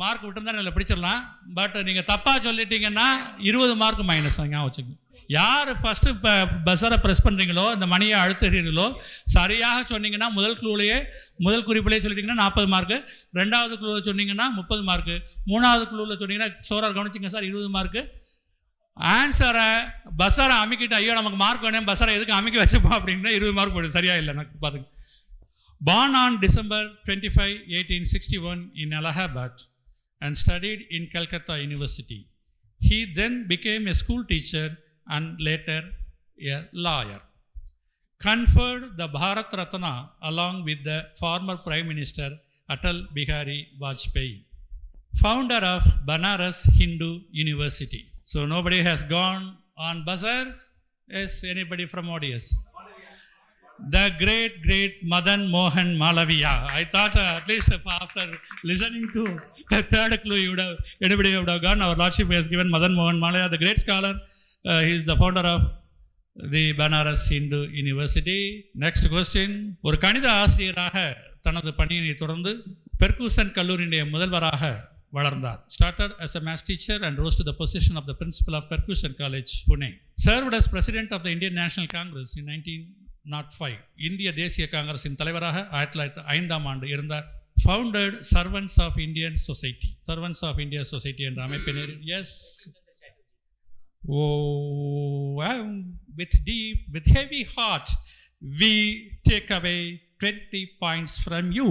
மார்க் விட்டுருந்தா அதில் பிடிச்சிடலாம். பட் நீங்கள் தப்பாக சொல்லிட்டீங்கன்னா 20 மார்க் மைனஸ் ஞாபகம் வச்சுக்கோங்க. யார் ஃபஸ்ட்டு இப்போ பஸ்ஸரை ப்ரெஸ் பண்ணுறீங்களோ, இந்த மணியை அழுத்துறீங்களோ, சரியாக சொன்னீங்கன்னா முதல் குறிப்பிலேயே சொல்லிட்டீங்கன்னா 40 மார்க்கு, ரெண்டாவது குழுவில் சொன்னீங்கன்னா 30 மார்க்கு, மூணாவது குழுவில் சொன்னீங்கன்னா சோறார் கவனிச்சிங்க சார் 20 மார்க்கு. ஆன்சரை பஸ்ஸரை அமைக்கிட்டு ஐயோ நமக்கு மார்க் வேணும் பஸ்ஸரை எதுக்கு அமைக்க வச்சுப்போம் அப்படின்னா 20 மார்க் போடுது. சரியா இல்லை எனக்கு பார்த்துங்க. Born on December 25, 1861 in Allahabad and studied in Calcutta University. He then became a school teacher and later a lawyer. Conferred the Bharat Ratna along with the former Prime Minister Atal Bihari Vajpayee. Founder of Banaras Hindu University. So nobody has gone on buzzer. Yes, anybody from ODS? The great Madan Mohan Malaviya. I thought at least after listening to the third clue, anybody would have gone. Our Lordship has given Madan Mohan Malaviya, the great scholar. He is the founder of the Banaras Hindu University. Next question. ஒரு கணித ஆசிரியராக தனது பணியினை தொடர்ந்து Fergusson கல்லூரியினுடைய முதல்வராக வளர்ந்தார். Started as a math teacher and rose to the position of the principal of Percussion College, Pune. Served as president of the Indian National Congress in 1905. இந்திய தேசிய காங்கிரசின் தலைவராக 1905 ஆண்டு இருந்தார். Founded Servants of Indian Society என்ற அமைப்பினை with heavy heart we take away 20 points from you.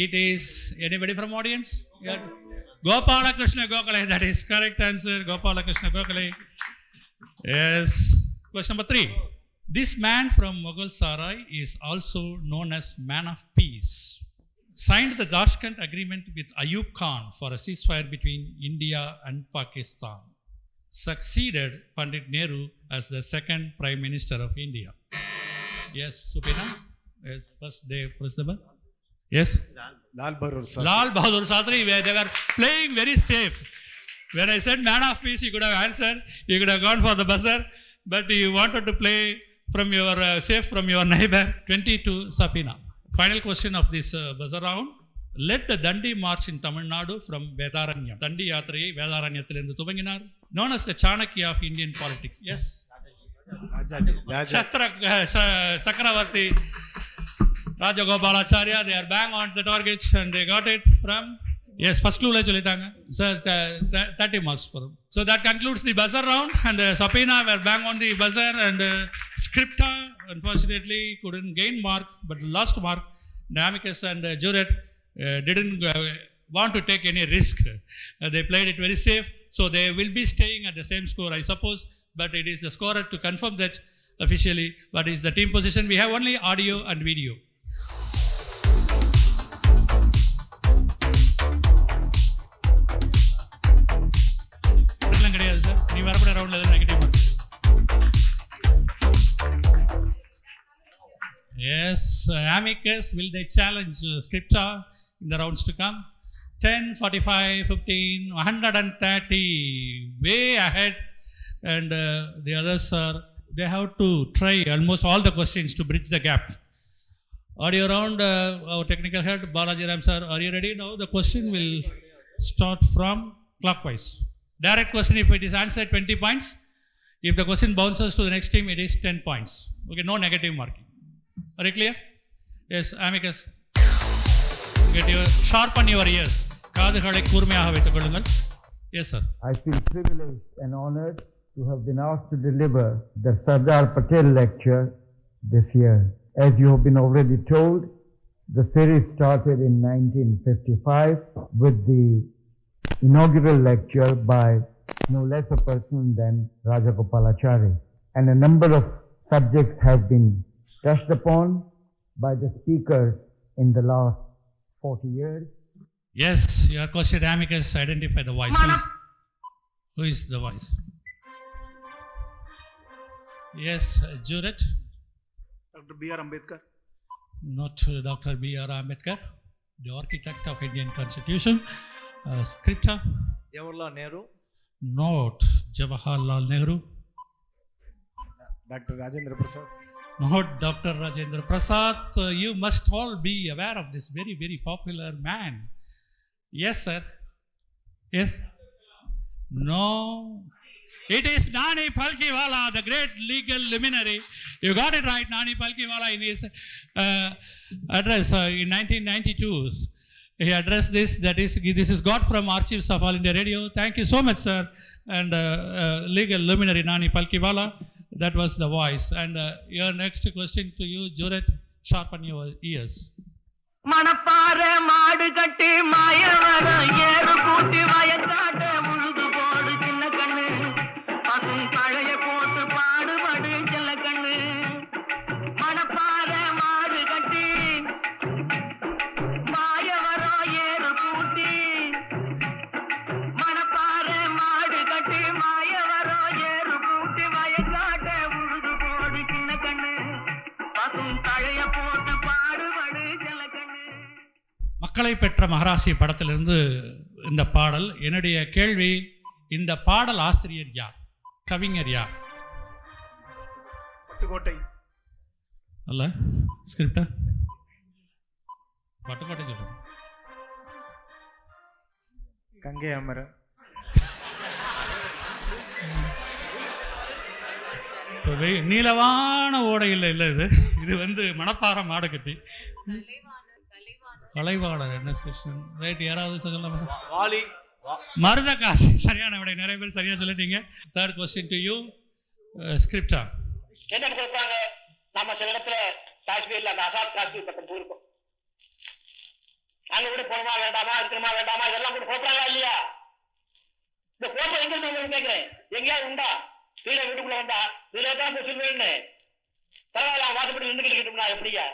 It is anybody from audience? Yeah. Gopala Krishna Gokhale, that is correct answer. Gopala Krishna Gokhale. Yes. Question number 3. This man from Mughal Sarai is also known as Man of Peace. Signed the Tashkent Agreement with Ayub Khan for a ceasefire between India and Pakistan. Succeeded Pandit Nehru as the second Prime Minister of India. Yes, Supina? Yes, first day principal. Yes? Lal Bahadur Shastri, they were playing very safe. When I said Man of Peace, you could have answered, you could have gone for the buzzer, but you wanted to play from your safe from your neighbor. 22 Sapina. Final question of this buzzer round. Led the Dandi march in Tamil Nadu from Vedaranyam. Dandi யாத்திரையை வேதாரண்யத்திலிருந்து துவங்கினார். Known as the Chanakya of Indian politics. Yes? Chakravarti Rajagopalacharya. They are bang on the target and they got it from. Yes, first clue சொல்லிட்டாங்க. Sir, 30 marks for them. So that concludes the buzzer round and Sapina were bang on the buzzer and Scripta unfortunately couldn't gain mark but lost mark. Amicus and Juret didn't want to take any risk. They played it very safe, so they will be staying at the same score, I suppose, but it is the scorer to confirm that officially. What is the team position? We have only audio and video. கிடையாது sir, நீ வரப்பட ரவுண்டில் negative mark. Yes, Amicus, will they challenge Scripta in the rounds to come? 10, 45, 15, 130, way ahead. And the others they have to try almost all the questions to bridge the gap. Audio round, our technical head, Balaji Ram sir, are you ready now? The question will start from clockwise. Direct question, if it is answered, 20 points. If the question bounces to the next team, it is 10 points. Okay, no negative marking. Are you clear? Yes, Amicus. Sharpen your ears. காதுகளை கூர்மையாக வைத்துக் கொள்ளுங்கள். Yes, sir. I feel privileged and honored to have been asked to deliver the Sardar Patel lecture this year. As you have been already told, the series started in 1955 with the inaugural lecture by no less a person than Rajagopalachari. And a number of subjects have been touched upon by the speakers in the last 40 years. Yes, your question, Amicus, identify the voice. Who is the voice? Yes, Juret. Dr. B.R. Ambedkar. Not Dr. B.R. Ambedkar, the architect of Indian Constitution. Scripta. Jawaharlal Nehru. Not Jawaharlal Nehru. Dr. Rajendra Prasad. Not Dr. Rajendra Prasad. You must all be aware of this very, very popular man. Yes, sir. Yes. No. It is Nani Palkiwala, the great legal luminary. You got it right, Nani Palkiwala, in his address in 1992. He addressed this. This is got from Archives of All India Radio. Thank you so much, sir. And legal luminary Nani Palkiwala. That was the voice. And your next question to you, Juret, sharpen your ears. Manapparai மாடு கட்டி மாயவர ஏறு கூட்டி வயக்காட்ட முழுது போடு சின்ன கண்ணு பசும் பழைய போட்டு பாடுபடு செல்ல கண்ணு மணப்பாற மாடு கட்டி மாயவர ஏறு கூட்டி மணப்பாற மாடு கட்டி மாயவர ஏறு கூட்டி வயக்காட்ட முழுது போடு சின்ன கண்ணு பசும் பழைய போட்டு பாடுபடு செல்ல கண்ணு. மக்களை பெற்ற மகராசி படத்திலிருந்து இந்த பாடல். என்னுடைய கேள்வி, இந்த பாடல் ஆசிரியர் யார், கவிஞர் யார்? பட்டுக்கோட்டை. அல்ல ஸ்கிரிப்டா பட்டுக்கோட்டை சொல்லுங்க. கங்கை அமரன். நீளவான ஓடை இல்லை இது வந்து மணப்பாறை மாடு கட்டி கலைவாணர். என்ன கொஸ்டின் ரைட்? யாராவது சொல்லலாமா? வாலி. மருதகாசி. சரியான விடை. நிறைய பேர் சரியா சொல்லிட்டீங்க. தேர்ட் கொஸ்டின் டு யூ, ஸ்கிரிப்டா. என்ன கொடுப்பாங்க? நம்ம சில இடத்துல காஷ்மீர்ல அந்த ஆசாத் காஷ்மீர் பக்கம் போயிருக்கோம். அங்க கூட போகணுமா வேண்டாமா, இருக்கணுமா வேண்டாமா, இதெல்லாம் கூட போட்டாங்களா இல்லையா? இந்த கோப்பை எங்க இருந்து கேட்கிறேன், எங்கேயாவது உண்டா? கீழே வீட்டுக்குள்ள வந்தா இதுல தான் போய் சொல்லுவேன்னு பரவாயில்ல, வாசப்படி நின்றுக்கிட்டு இருக்கட்டும்னா எப்படியா?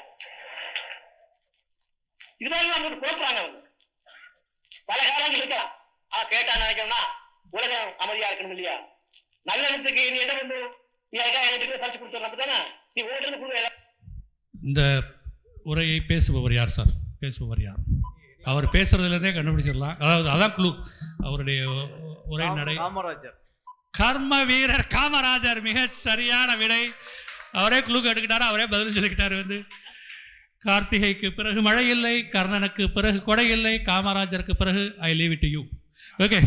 இது மாதிரி அவங்க குழப்பறாங்க. அவங்க பல காலங்கள் இருக்கலாம். கேட்டா நினைக்கணும்னா உலகம் அமைதியா இருக்கணும் இல்லையா? நல்ல இடத்துக்கு நீ என்ன பண்ணு, நீ எனக்கு பரிசு கொடுத்துறப்ப தானே நீ ஓடுறது கொடு. இந்த உரையை பேசுபவர் யார் சார்? பேசுபவர் யார்? அவர் பேசுறதுலேருந்தே கண்டுபிடிச்சிடலாம். அதாவது அதான் குழு. அவருடைய உரை நடை. காமராஜர். கர்ம வீரர் காமராஜர். மிக சரியான விடை. அவரே குழு எடுக்கிட்டாரு, அவரே பதில் சொல்லிக்கிட்டாரு. வந்து கார்த்திகைக்கு பிறகு மழை இல்லை, கர்ணனுக்கு பிறகு கொடை இல்லை, காமராஜருக்கு பிறகு I leave it to you. Okay,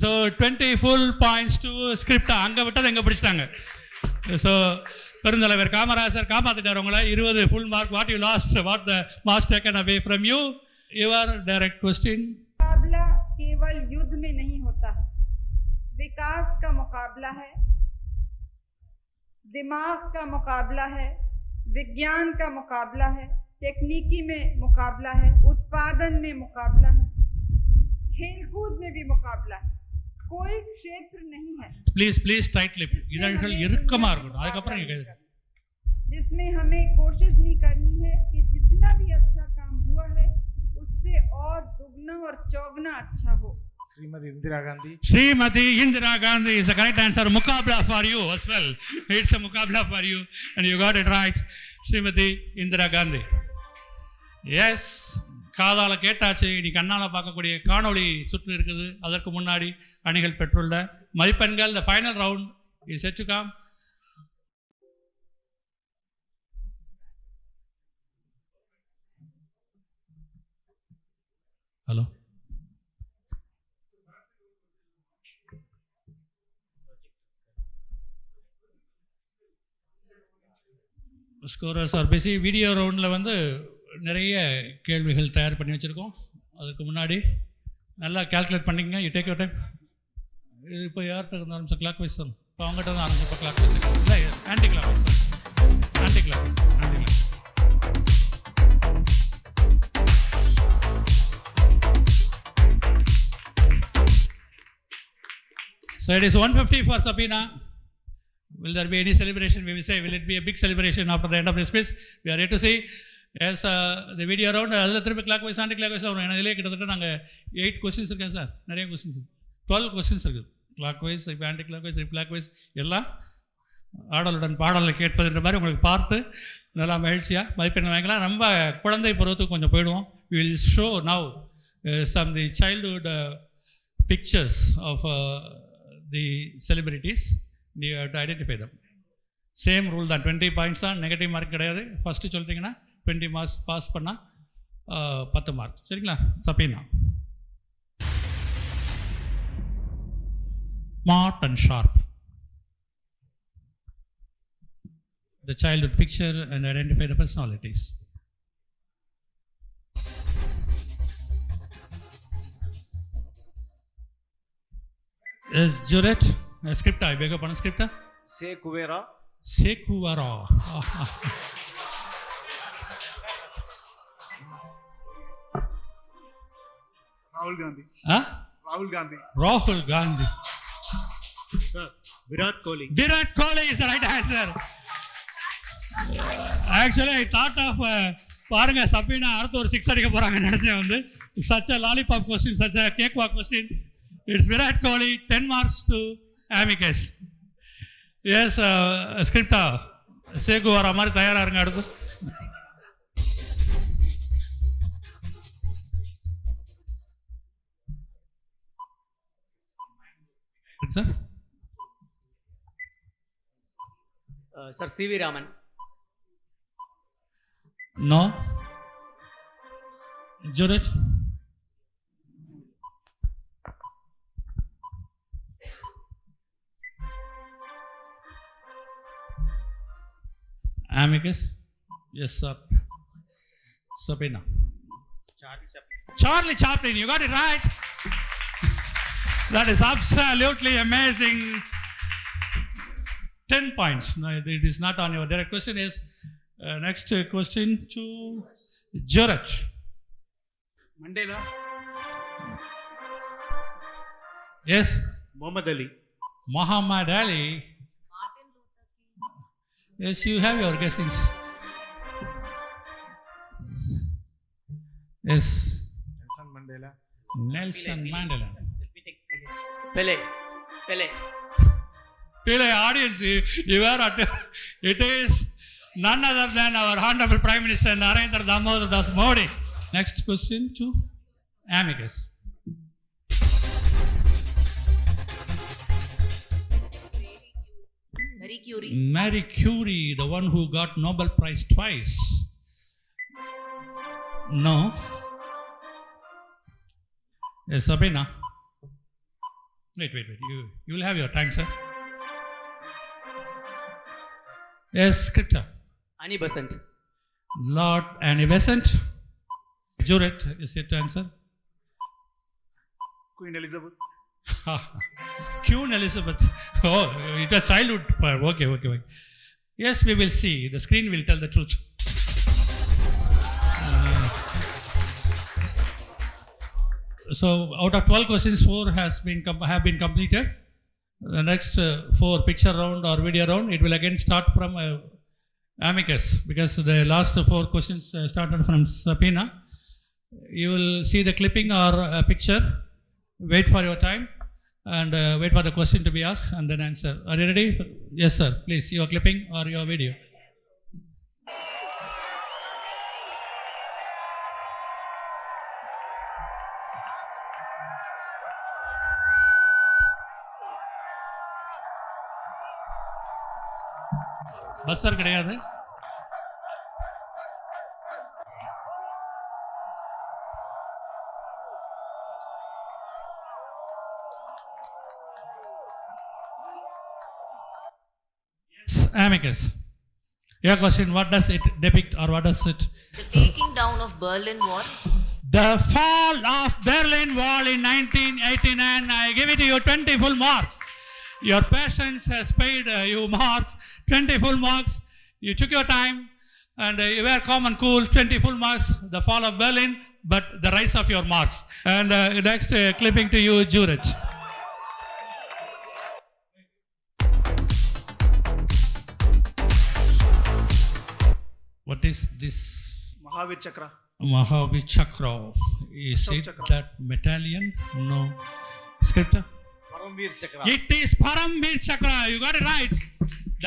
so 20 full points to ஸ்கிரிப்டா. அங்கே விட்டது எங்கே பிடிச்சிட்டாங்க. ஸோ பெருந்தலைவர் காமராஜர் காப்பாற்றிட்டார் உங்களை. 20 full mark. What you last, what the mass taken away from you. Your direct question. मुकाबला केवल युद्ध में नहीं होता है, विकास का मुकाबला है, दिमाग का मुकाबला है, विज्ञान का मुकाबला है, टेक्निकी में मुकाबला है, उत्पादन में मुकाबला है, खेलकूद में भी मुकाबला है. कोई क्षेत्र नहीं है प्लीज टाइट लिप. இதழ்கள் இறுக்கமா இருக்கணும். அதுக்கப்புறம் நீங்க जिसमें हमें कोशिश नहीं करनी है कि जितना भी अच्छा काम हुआ है उससे और दुगना और चौगना अच्छा हो. Shrimati Indira Gandhi. Srimati Indira Gandhi is the correct answer. Mukabla for you as well. It's a mukabla for you and you got it right. Srimati Indira Gandhi. Yes. காதால கேட்டாச்சு. இனி கண்ணால் பார்க்கக்கூடிய காணொளி சுற்று இருக்குது. அதற்கு முன்னாடி அணிகள் பெற்றுள்ள மதிப்பெண்கள். The final round is set to come. Hello, scorers R busy. Video ரவுண்டில் வந்து நிறைய கேள்விகள் தயார் பண்ணி வச்சுருக்கோம். அதுக்கு முன்னாடி நல்லா கேல்குலேட் பண்ணிக்கங்க. You take your time. இது இப்போ யார்கிட்ட இருந்து ஆரம்பிச்சோம்? கிளாக் வைஸ் தான். இப்போ அவங்ககிட்ட தான் ஆரம்பிச்சு. இப்போ கிளாக் வைஸ் இல்லை, anticlockwise. Anti clock wise. Anti clock. So it is 150 for Sabina. Will there be any celebration? We will say, will it be a big celebration after the end of this quiz? We are here to see. Yes, the video round, அதில் திருப்பி clockwise anticlockwise வரும். ஏன்னா இதிலே கிட்டத்தட்ட நாங்கள் 8 questions இருக்கேன் சார். நிறைய கொஸ்டின்ஸ், 12 கொஸ்டின்ஸ் இருக்குது. கிளாக் வைஸ், இப்போ anticlockwise, clockwise எல்லாம் ஆடலுடன் பாடலை கேட்பதுன்ற மாதிரி உங்களுக்கு பார்த்து நல்லா மகிழ்ச்சியாக மதிப்பெண் வாங்கலாம். ரொம்ப குழந்தை பருவத்துக்கு கொஞ்சம் போயிடுவோம். We will show now some the childhood pictures of the celebrities. You have to identify them. Same rule தான், 20 பாயிண்ட்ஸ் தான், நெகட்டிவ் மார்க் கிடையாது. ஃபஸ்ட்டு சொல்லிட்டீங்கன்னா 20 மார்க்ஸ், பாஸ் பண்ணால் 10 மார்க்ஸ். சரிங்களா? Sabena. Smart and sharp. The child would picture and identify the personalities. Is Juret? Scripta, I beg your pardon, scripta? Se Kuvera. Sekuvara. Rahul Gandhi. Huh? Rahul Gandhi. Rahul Gandhi. Sir, Virat Kohli. Virat Kohli is the right answer. Actually, I thought of பாருங்க சபீனா அடுத்து ஒரு 6 அடிக்க போகிறாங்க நினச்சேன். வந்து such a lollipop question, such a cakewalk question. It's Virat Kohli, 10 marks to Amicus. Yes, Scripta, சேகு வர மாதிரி தயாராக இருங்க. அடுத்து sir. Sir, C.V. Raman. No. Juret. Amicus. Yes, sir. Sabina. Charlie Chaplin. You got it right. That is absolutely amazing. 10 points. No, it is not on your direct question. Is next question to Juret. Mandela. Yes. Muhammad Ali. Muhammad Ali. Martin Luther King. Yes, you have your guessings. Yes. Nelson Mandela. Nelson Mandela. Pele. Pele, audience, you are at it is none other than our Honorable Prime Minister Narendra Damodar Das Modi. Next question to Amicus. Marie Curie. Marie Curie, the one who got Nobel Prize twice. No. Yes, Sabina. Wait. You will have your time, sir. Yes, Scripta. Annie Besant. Lord Annie Besant. Juret, is it answer? Queen Elizabeth. Queen Elizabeth. Oh, it was childhood. Okay. Yes, we will see. The screen will tell the truth. So, out of 12 questions, 4 have been completed. The next 4 picture round or video round, it will again start from Amicus, because the last 4 questions started from Sabina. You will see the clipping or a picture. Wait for your time and wait for the question to be asked and then answer. Are you ready? Yes, sir. Please, your clipping or your video. Buzzer கிடையாது. Amicus, your question, what does it depict or what does it? The taking down of Berlin Wall. The fall of Berlin Wall in 1989. I give it to you 20 full marks. Your patience has paid you marks, 20 full marks. You took your time and you were calm and cool, 20 full marks. The fall of Berlin, but the rise of your marks. And next clipping to you, Juret. What is this? Mahavir Chakra. Mahavir Chakra. Is Ashok it Chakra. that medallion? No. Scripture? Paramveer Chakra. It is Paramveer Chakra. You got it right.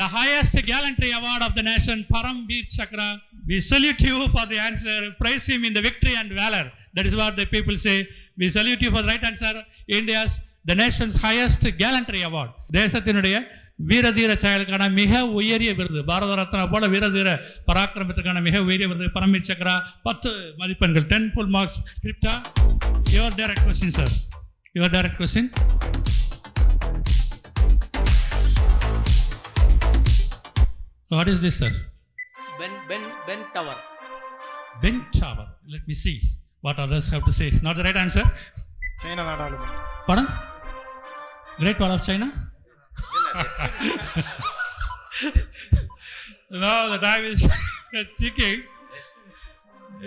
The highest gallantry award of the nation, Paramveer Chakra. We salute you for the answer. Praise him in the victory and valor. That is what the people say. We salute you for the right answer. India's, the nation's highest gallantry award. தேசத்தினுடைய வீரதீர செயலுக்கான மிக உயரிய விருது, பாரத ரத்னா போல வீரதீர பராக்கிரமத்துக்கான மிக உயரிய விருது பரம்வீர் சக்ரா 10 மதிப்பெண்கள், 10 full marks. ஸ்கிரிப்டா, your direct question sir, your direct question. What is this, sir? Ben Tower. Ben Tower. Let me see what others have to say. Not the right answer. China நாடாளுமன்றம். Pardon? Great Wall of China? No, the time is ticking.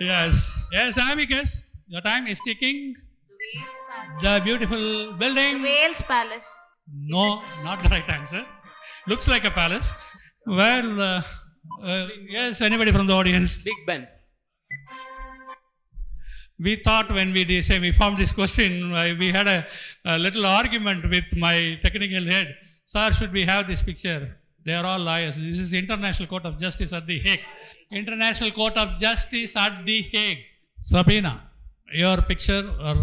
Yes. Yes, amicus. Your time is ticking. The Wales Palace. The beautiful building. The Wales Palace. No, not the right answer. Looks like a palace. Well, yes, anybody from the audience? Big Ben. We thought when we found this question, we had a little argument with my technical head. Sir, should we have this picture? They are all liars. This is International Court of Justice at The Hague. International Court of Justice at The Hague. Sabina, your picture or...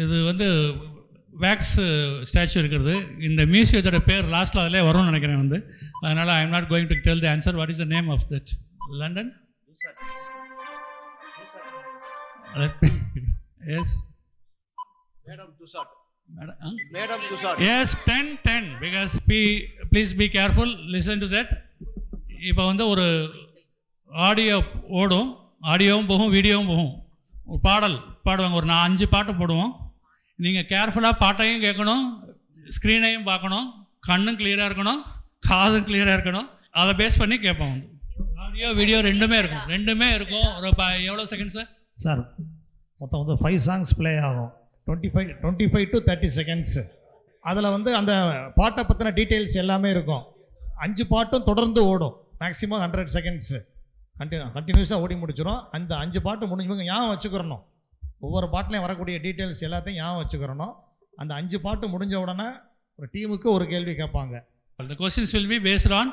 இது வந்து wax statue இருக்கிறது. இந்த மியூசியத்தோட பேர் லாஸ்ட்டில் அதிலே வரும்னு நினைக்கிறேன் வந்து. அதனால் I am not going to tell the answer. What is the name of that? London? Yes Madam Tussauds. Madam? Madam Tussauds. Yes, 10. Because please be careful, listen to that. இப்போ வந்து ஒரு ஆடியோ ஓடும், ஆடியோவும் போகும், வீடியோவும் போகும். ஒரு பாடல் பாடுவாங்க, ஒரு 5 பாட்டு போடுவோம். நீங்கள் கேர்ஃபுல்லாக பாட்டையும் கேட்கணும், ஸ்க்ரீனையும் பார்க்கணும், கண்ணும் கிளியராக இருக்கணும், காதும் கிளியராக இருக்கணும். அதை பேஸ் பண்ணி கேட்போம் வந்து. ஆடியோ வீடியோ ரெண்டுமே இருக்கும். ஒரு எவ்வளோ செகண்ட்ஸு சார்? மொத்தம் வந்து 5 songs ப்ளே ஆகும். 25 to 30 seconds. அதில் வந்து அந்த பாட்டை பற்றின டீட்டெயில்ஸ் எல்லாமே இருக்கும். 5 பாட்டும் தொடர்ந்து ஓடும். மேக்ஸிமம் 100 seconds கண்டினியூஸாக ஓடி முடிச்சிடும். அந்த 5 பாட்டு முடிஞ்சவங்க ஞாபகம் வச்சுக்கிறணும். ஒவ்வொரு பாட்டிலையும் வரக்கூடிய டீட்டெயில்ஸ் எல்லாத்தையும் ஞாபகம் வச்சுக்கிறணும். அந்த 5 பாட்டு முடிஞ்ச உடனே ஒரு டீமுக்கு ஒரு கேள்வி கேட்பாங்க. The questions will be based on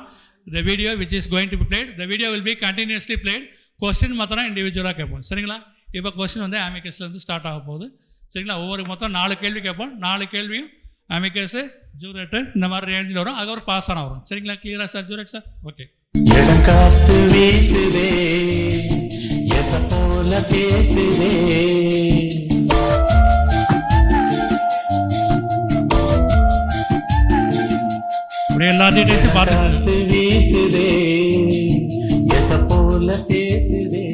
the video which is going to be played. The video will be continuously played. Question மாத்திரம் இண்டிவிஜுவலாக கேட்போம். சரிங்களா? இப்போ கொஸ்டின் வந்து ஆமிகஸ்லேருந்து ஸ்டார்ட் ஆக போகுது. சரிங்களா? ஒவ்வொரு மொத்தம் 4 கேள்வி கேட்போம். 4 கேள்வியும் ஆமிகஸு, ஜூரேட்டு இந்த மாதிரி ரேஞ்சில் வரும். அது ஒரு பாஸ் ஆன வரும். சரிங்களா? கிளியரா சார்? ஜூரேட் சார்? ஓகே. காத்து வீசுதே, எச போல பேசுதே, அப்படியே எல்லா டீட்டெயில்ஸும் பார்த்து வீசுதே, எச போல பேசுதே.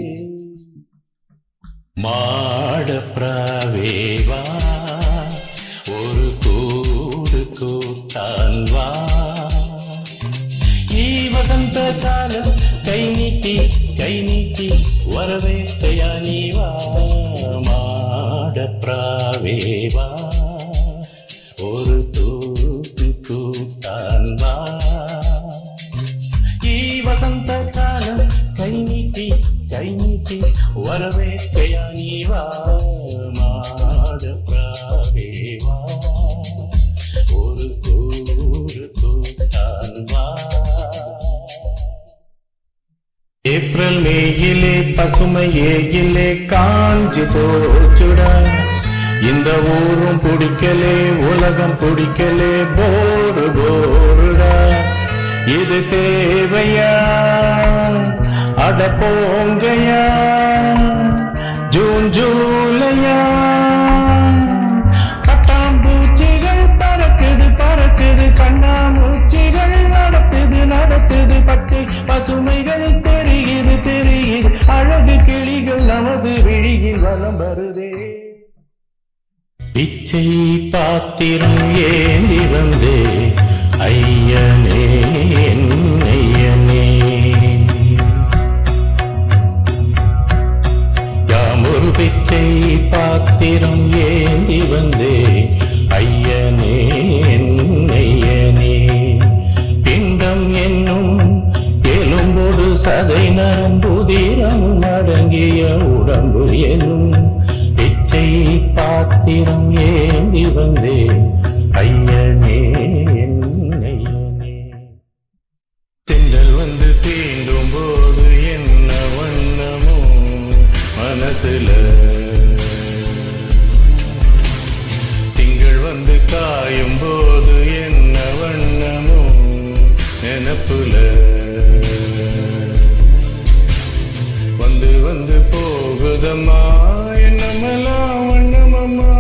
மாடப்பிராவேவா, ஒரு கூடு கூட்டான் வா, வசந்த காலம் கை நீட்டி வரவேற்கையா நீ வா. மாடப்பிராவேவா, ஒரு தூக்கு கூட்டான் வா, வசந்த காலம் கை நீட்டி வரவேற்கையா நீ வா. மாடப்பிராவேவா, ஒரு கூடு கூட்டான் வா. ஏப்ரல் மேயிலே பசுமை ஏயிலே காஞ்சி போச்சுடா. இந்த ஊரும் பிடிக்கலே, உலகம் பிடிக்கலே, போருடா. இது தேவையா? அட போங்கையா, ஜூன் ஜூலையா. பட்டாம்பூச்சிகள் பறக்குது, கண்ணாமூச்சிகள் நடத்துது, பச்சை பசுமைகள் தெரியுது, அழகு கிளிகள் நமது விழியில் வலம் வருதே. பிச்சை பாத்திரம் ஏந்தி வந்தே ஐயனே, ஐயனே. யாமொரு பிச்சை பாத்திரம் ஏந்தி வந்தே ஐயனே, ஐயனே. பிண்டம் என்னும் எலும்போடு சதை நரம்புதிரமும் அடங்கிய உடம்பு எனும் பிச்சை பாத்திரம் ஏந்தி வந்தே ஐயனே, ஐயனே. தென்றல் வந்து தேன் காயும் போது என்ன வண்ணமோ நினப்புல வந்து வந்து போகுதம்மா என்னமெல்லாம் வண்ணமம்மா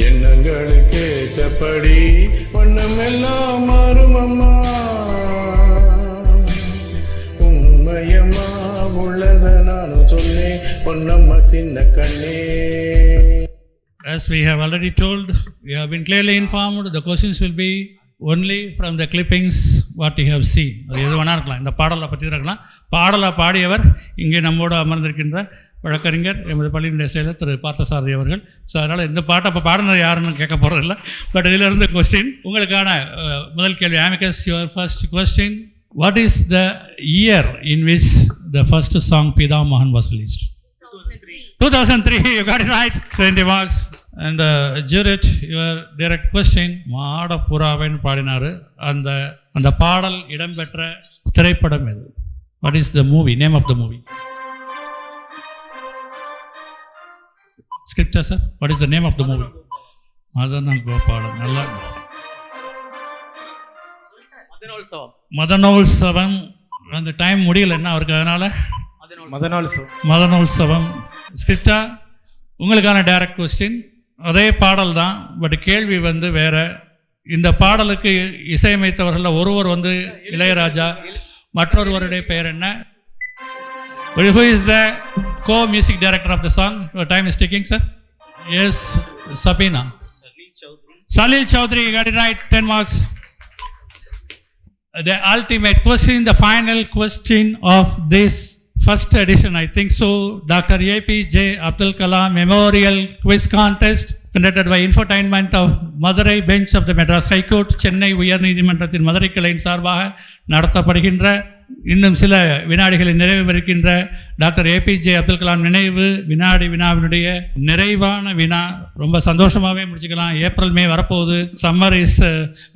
எண்ணங்களுக்கு ஏற்றபடி வண்ணமெல்லாம் மாறுமம்மா உண்மையம்மா உள்ளத நானும் சொன்னேன் பொன்னம்மா சின்ன கண்ணே. As we have already told, we have been clearly informed, the questions will be only from the clippings what you have seen. அது எது வேணா இருக்கலாம், இந்த பாடலை பற்றி இருக்கலாம். பாடலை பாடியவர் இங்கே நம்மோடு அமர்ந்திருக்கின்ற வழக்கறிஞர் எமது பள்ளியினுடைய செயலர் திரு பார்த்தசாரதி அவர்கள். ஸோ அதனால் இந்த பாட்டை இப்போ பாடினது யாருன்னு கேட்க போகிறதில்ல. பட் இதிலிருந்து கொஸ்டின் உங்களுக்கான முதல் கேள்வி. ஆமிகஸ், your first question, what is the year in which the first song Pithamagan was released? 2003, you got it right, 20 marks. And Juret, your direct question, மாட புறாவைன்னு பாடினார். அந்த பாடல் இடம்பெற்ற திரைப்படம் எது? What is the movie, name of the movie? Scripture, sir, what is the name of the movie? மதன கோபாலன். நல்லா மதனோத்சவம். அந்த time முடியல என்ன அவருக்கு, அதனால மதனோத்சவம். ஸ்கிரிப்டா உங்களுக்கான டைரக்ட் கொஸ்டின், அதே பாடல் தான், பட் கேள்வி வந்து வேற. இந்த பாடலுக்கு இசையமைத்தவர்கள் ஒருவர் வந்து இளையராஜா, மற்றொருவருடைய பெயர் என்ன? Who is the co-music director of the song? Your time is ticking, sir. Yes, Sabina. Salil Chaudhary, you got it right, 10 marks. The ultimate question, the final question of this first edition, I think so, Dr. APJ Abdul Kalam Memorial Quiz Contest conducted by Infotainment of Madurai Bench of the Madras High Court, Chennai உயர் நீதிமன்றத்தின் மதுரை கிளையின் சார்பாக நடத்தப்படுகின்ற, இன்னும் சில வினாடிகளில் நிறைவேறுகின்ற doctor APJ Abdul Kalam நினைவு வினாவினுடைய நிறைவான வினா. ரொம்ப சந்தோஷமாகவே முடிச்சுக்கலாம். ஏப்ரல் மே வரப்போகுது. Summer is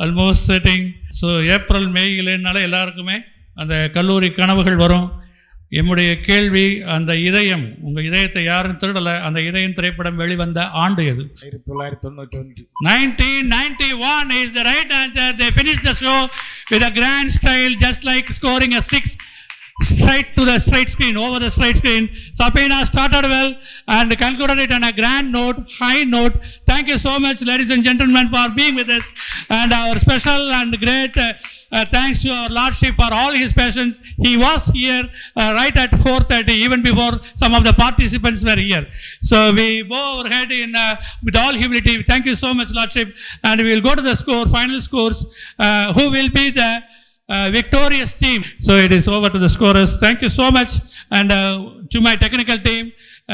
almost setting. So April May இல்லைனால எல்லாருக்குமே அந்த கல்லூரி கனவுகள் வரும். என்னுடைய கேள்வி, அந்த இதயம், உங்கள் இதயத்தை யாரும் திருடலை, அந்த இதயம் திரைப்படம் வெளிவந்த ஆண்டு எது? 1991 is the right answer. They finished the show with a grand style, just like scoring a 6 straight to the straight screen, over the straight screen. Sapina started well and concluded it on a grand note, high note. Thank you so much, ladies and gentlemen, for being with us. And our special and great thanks to our Lordship for all his patience. He was here right at 4:30, even before some of the participants were here. So we bow our head with all humility. Thank you so much, Lordship. And we will go to the final scores. Who will be the victorious team? So it is over to the scorers. Thank you so much. And to my technical team.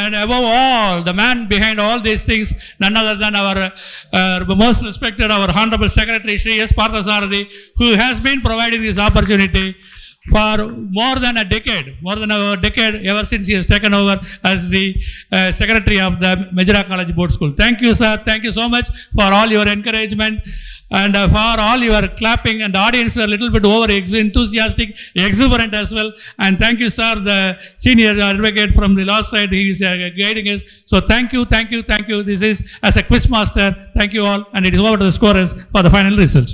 And above all, the man behind all these things, none other than our most respected, our Honorable Secretary, Shri S. Parthasarathi, who has been providing this opportunity for more than a decade, ever since he has taken over as the Secretary of the Majra College Board School. Thank you, sir. Thank you so much for all your encouragement and for all your clapping, and the audience were a little bit enthusiastic, exuberant as well. And thank you, sir, the senior advocate from the law side, he is guiding us. So thank you. This is as a quiz master. Thank you all, and it is over to the scorers for the final results.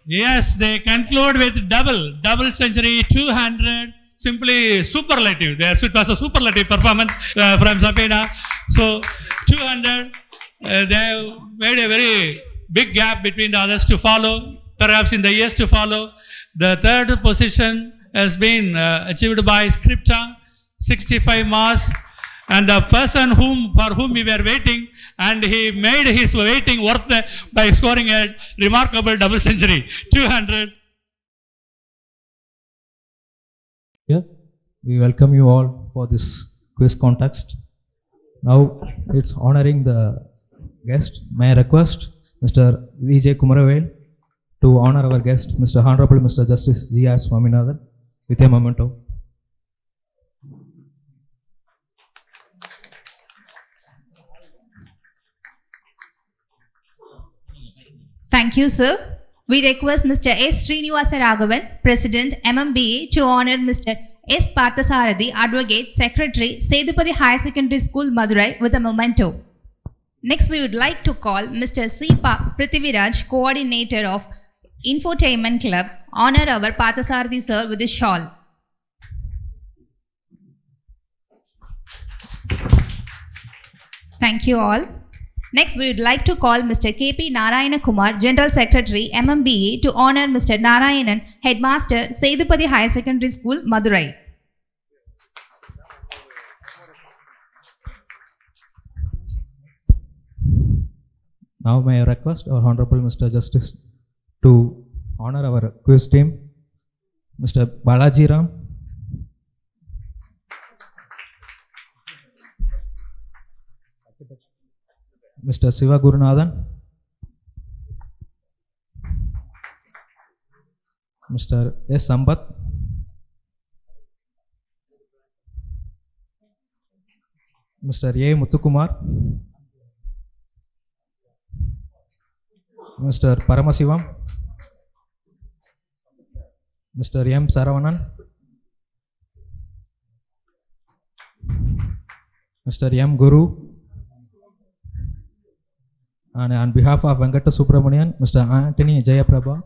Yes, they conclude with double century, 200, simply superlative. It was a superlative performance from Sabina. So 200, they made a very big gap between the others to follow, perhaps in the years to follow. The third position has been achieved by Scripta, 65 marks. And the person for whom we were waiting, and he made his waiting worth by scoring a remarkable double century, 200. Yeah, we welcome you all for this quiz contest. Now it's honoring the guest. May I request Mr. V.J. Kumaravel to honor our guest, Mr. Honorable Mr. Justice G.R. Swaminathan, with a memento. Thank you, sir. We request Mr. S. Srinivasa Raghavan, President, MMBA, to honor Mr. S. Parthasarathi, Advocate, Secretary, Sedupati Higher Secondary School, Madurai, with a memento. Next, we would like to call Mr. C. Prithviraj, Coordinator of Infotainment Club, honor our Parthasarathi sir with a shawl. Thank you all. Next, we would like to call Mr. K.P. Narayana Kumar, General Secretary, MMBA, to honor Mr. Narayanan, Headmaster, Sedupati Higher Secondary School, Madurai. Now may I request our Honorable Mr. Justice to honor our quiz team, Mr. Balaji Ram, Mr. Siva Gurunathan, Mr. S. Sambat, Mr. A. Muthukumar, Mr. Paramasivam, Mr. M. Saravanan, Mr. M. Guru, and on behalf of Venkata Subramanian, Mr. Anthony Jayaprabha,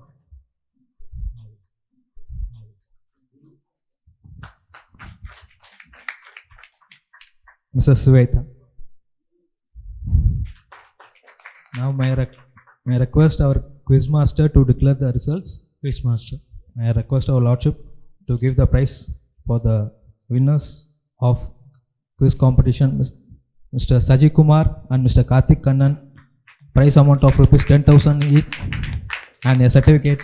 Mrs. Sweta. Now may I request our quizmaster to declare the results. Quizmaster. May I request our Lordship to give the prize for the winners of quiz competition, Mr. Saji Kumar and Mr. Karthik Kannan. Prize amount of rupees 10,000 each and a certificate.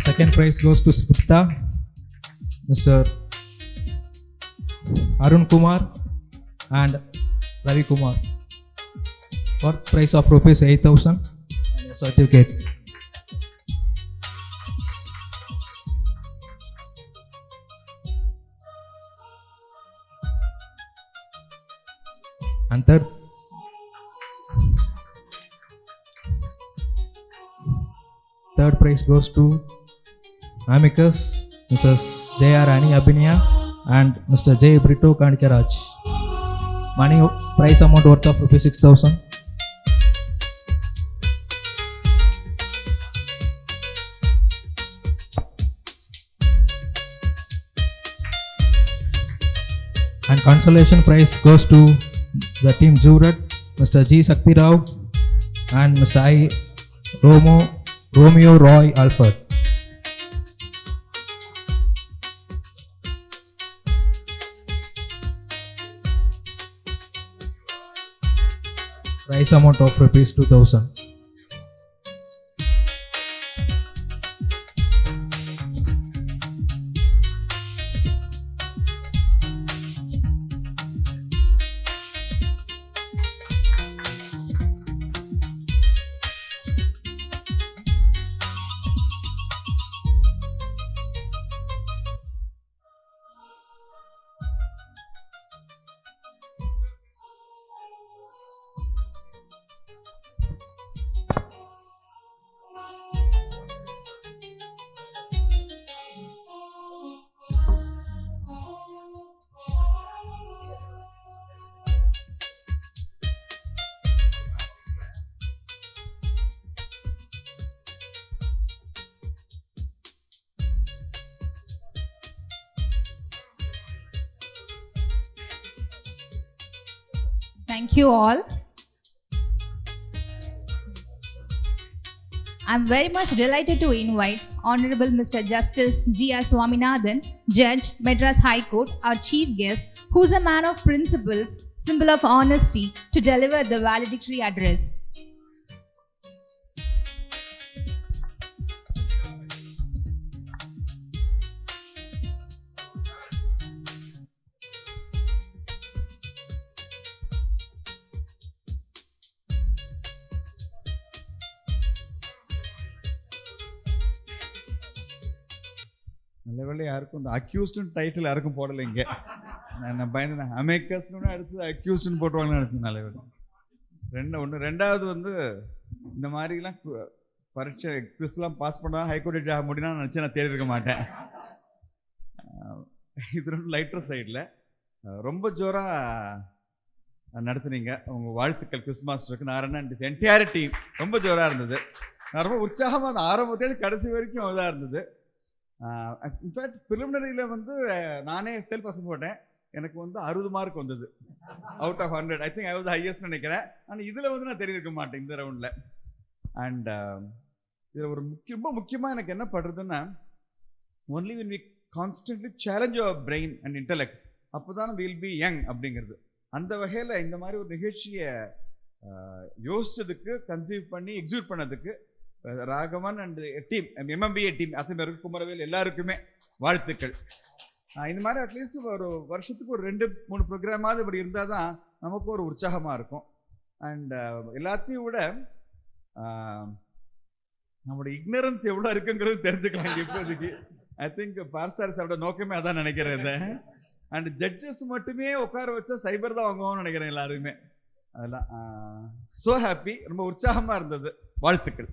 Second prize goes to Spupta, Mr. Arun Kumar and Ravi Kumar for price of rupees 8,000 and a certificate. And third prize goes to Amicus, Mrs. J.R. Rani Abhinaya and Mr. J. Brito Kanikaraj. Money prize amount worth of rupees 6,000. And consolation prize goes to the team Jurat, Mr. G. Sakti Rao and Mr. I. Romeo Roy Alfred. Price amount of rupees 2,000. Thank you all. I'm very much delighted to invite Honorable Mr. Justice G.R. Swaminathan, Judge, Madras High Court, our chief guest, who's a man of principles, symbol of honesty, to deliver the valedictory address. நல்ல வேளை யாருக்கும் இந்த அக்யூஸ்டுன்னு title யாருக்கும் போடலை இங்கே. நான் பயந்தேன் அமேக்கர்ஸ்னு அடுத்து அக்யூஸ்டுன்னு போட்டுருவாங்கன்னு நினச்சேன். நல்ல வேளை. ரெண்டாவது வந்து இந்த மாதிரிலாம் பரீட்சை குவிஸ்லாம் பாஸ் பண்ணால் ஹைகோர்ட் ஜட்ஜ் ஆக முடியும்னா நினச்சி நான் தேடி இருக்க மாட்டேன். இது ரொம்ப லைட்டர் சைடில் ரொம்ப ஜோராக நடத்துனீங்க. உங்கள் வாழ்த்துக்கள் குவிஸ் மாஸ்டருக்கு. நாராயணன் அண்ட் என்டையர் டீம் ரொம்ப ஜோராக இருந்தது. நான் ரொம்ப உற்சாகமாக அந்த ஆரம்பத்துலேருந்து கடைசி வரைக்கும் இதாக இருந்தது. இன்ஃபேக்ட் ப்ரிலிமினரியில் வந்து நானே செல்ஃப் அசஸ் போட்டேன். எனக்கு வந்து 60 மார்க் வந்தது out of 100. I think I was highest நினைக்கிறேன். ஆனால் இதில் வந்து நான் தெரிஞ்சிருக்க மாட்டேன் இந்த ரவுண்டில். அண்ட் இதில் ஒரு ரொம்ப முக்கியமாக எனக்கு என்ன படுறதுன்னா, only when we constantly challenge your brain and intellect, அப்போ தான் வில் பி யங் அப்படிங்கிறது. அந்த வகையில் இந்த மாதிரி ஒரு நிகழ்ச்சியை யோசிச்சதுக்கு, கன்சீவ் பண்ணி எக்ஸிக்யூட் பண்ணதுக்கு Raghavan and team, MMBA team, அத்தனை பேருக்கு, குமரவேல் எல்லாருக்குமே வாழ்த்துக்கள். இந்த மாதிரி அட்லீஸ்ட் ஒரு வருஷத்துக்கு ஒரு 2-3 ப்ரோக்ராமாவது இப்படி இருந்தால் தான் நமக்கும் ஒரு உற்சாகமாக இருக்கும். அண்ட் எல்லாத்தையும் விட நம்மளோட இக்னரன்ஸ் எவ்வளோ இருக்குங்கிறது தெரிஞ்சுக்கலாம் இப்போதைக்கு. ஐ திங்க் பார்சாரிஸோட நோக்கமே அதான் நினைக்கிறேன். அண்ட் ஜட்ஜஸ் மட்டுமே உட்கார வச்சா சைபர் தான் வாங்குவோம்னு நினைக்கிறேன் எல்லாருமே. அதெல்லாம் ஸோ ஹாப்பி, ரொம்ப உற்சாகமாக இருந்தது. வாழ்த்துக்கள்.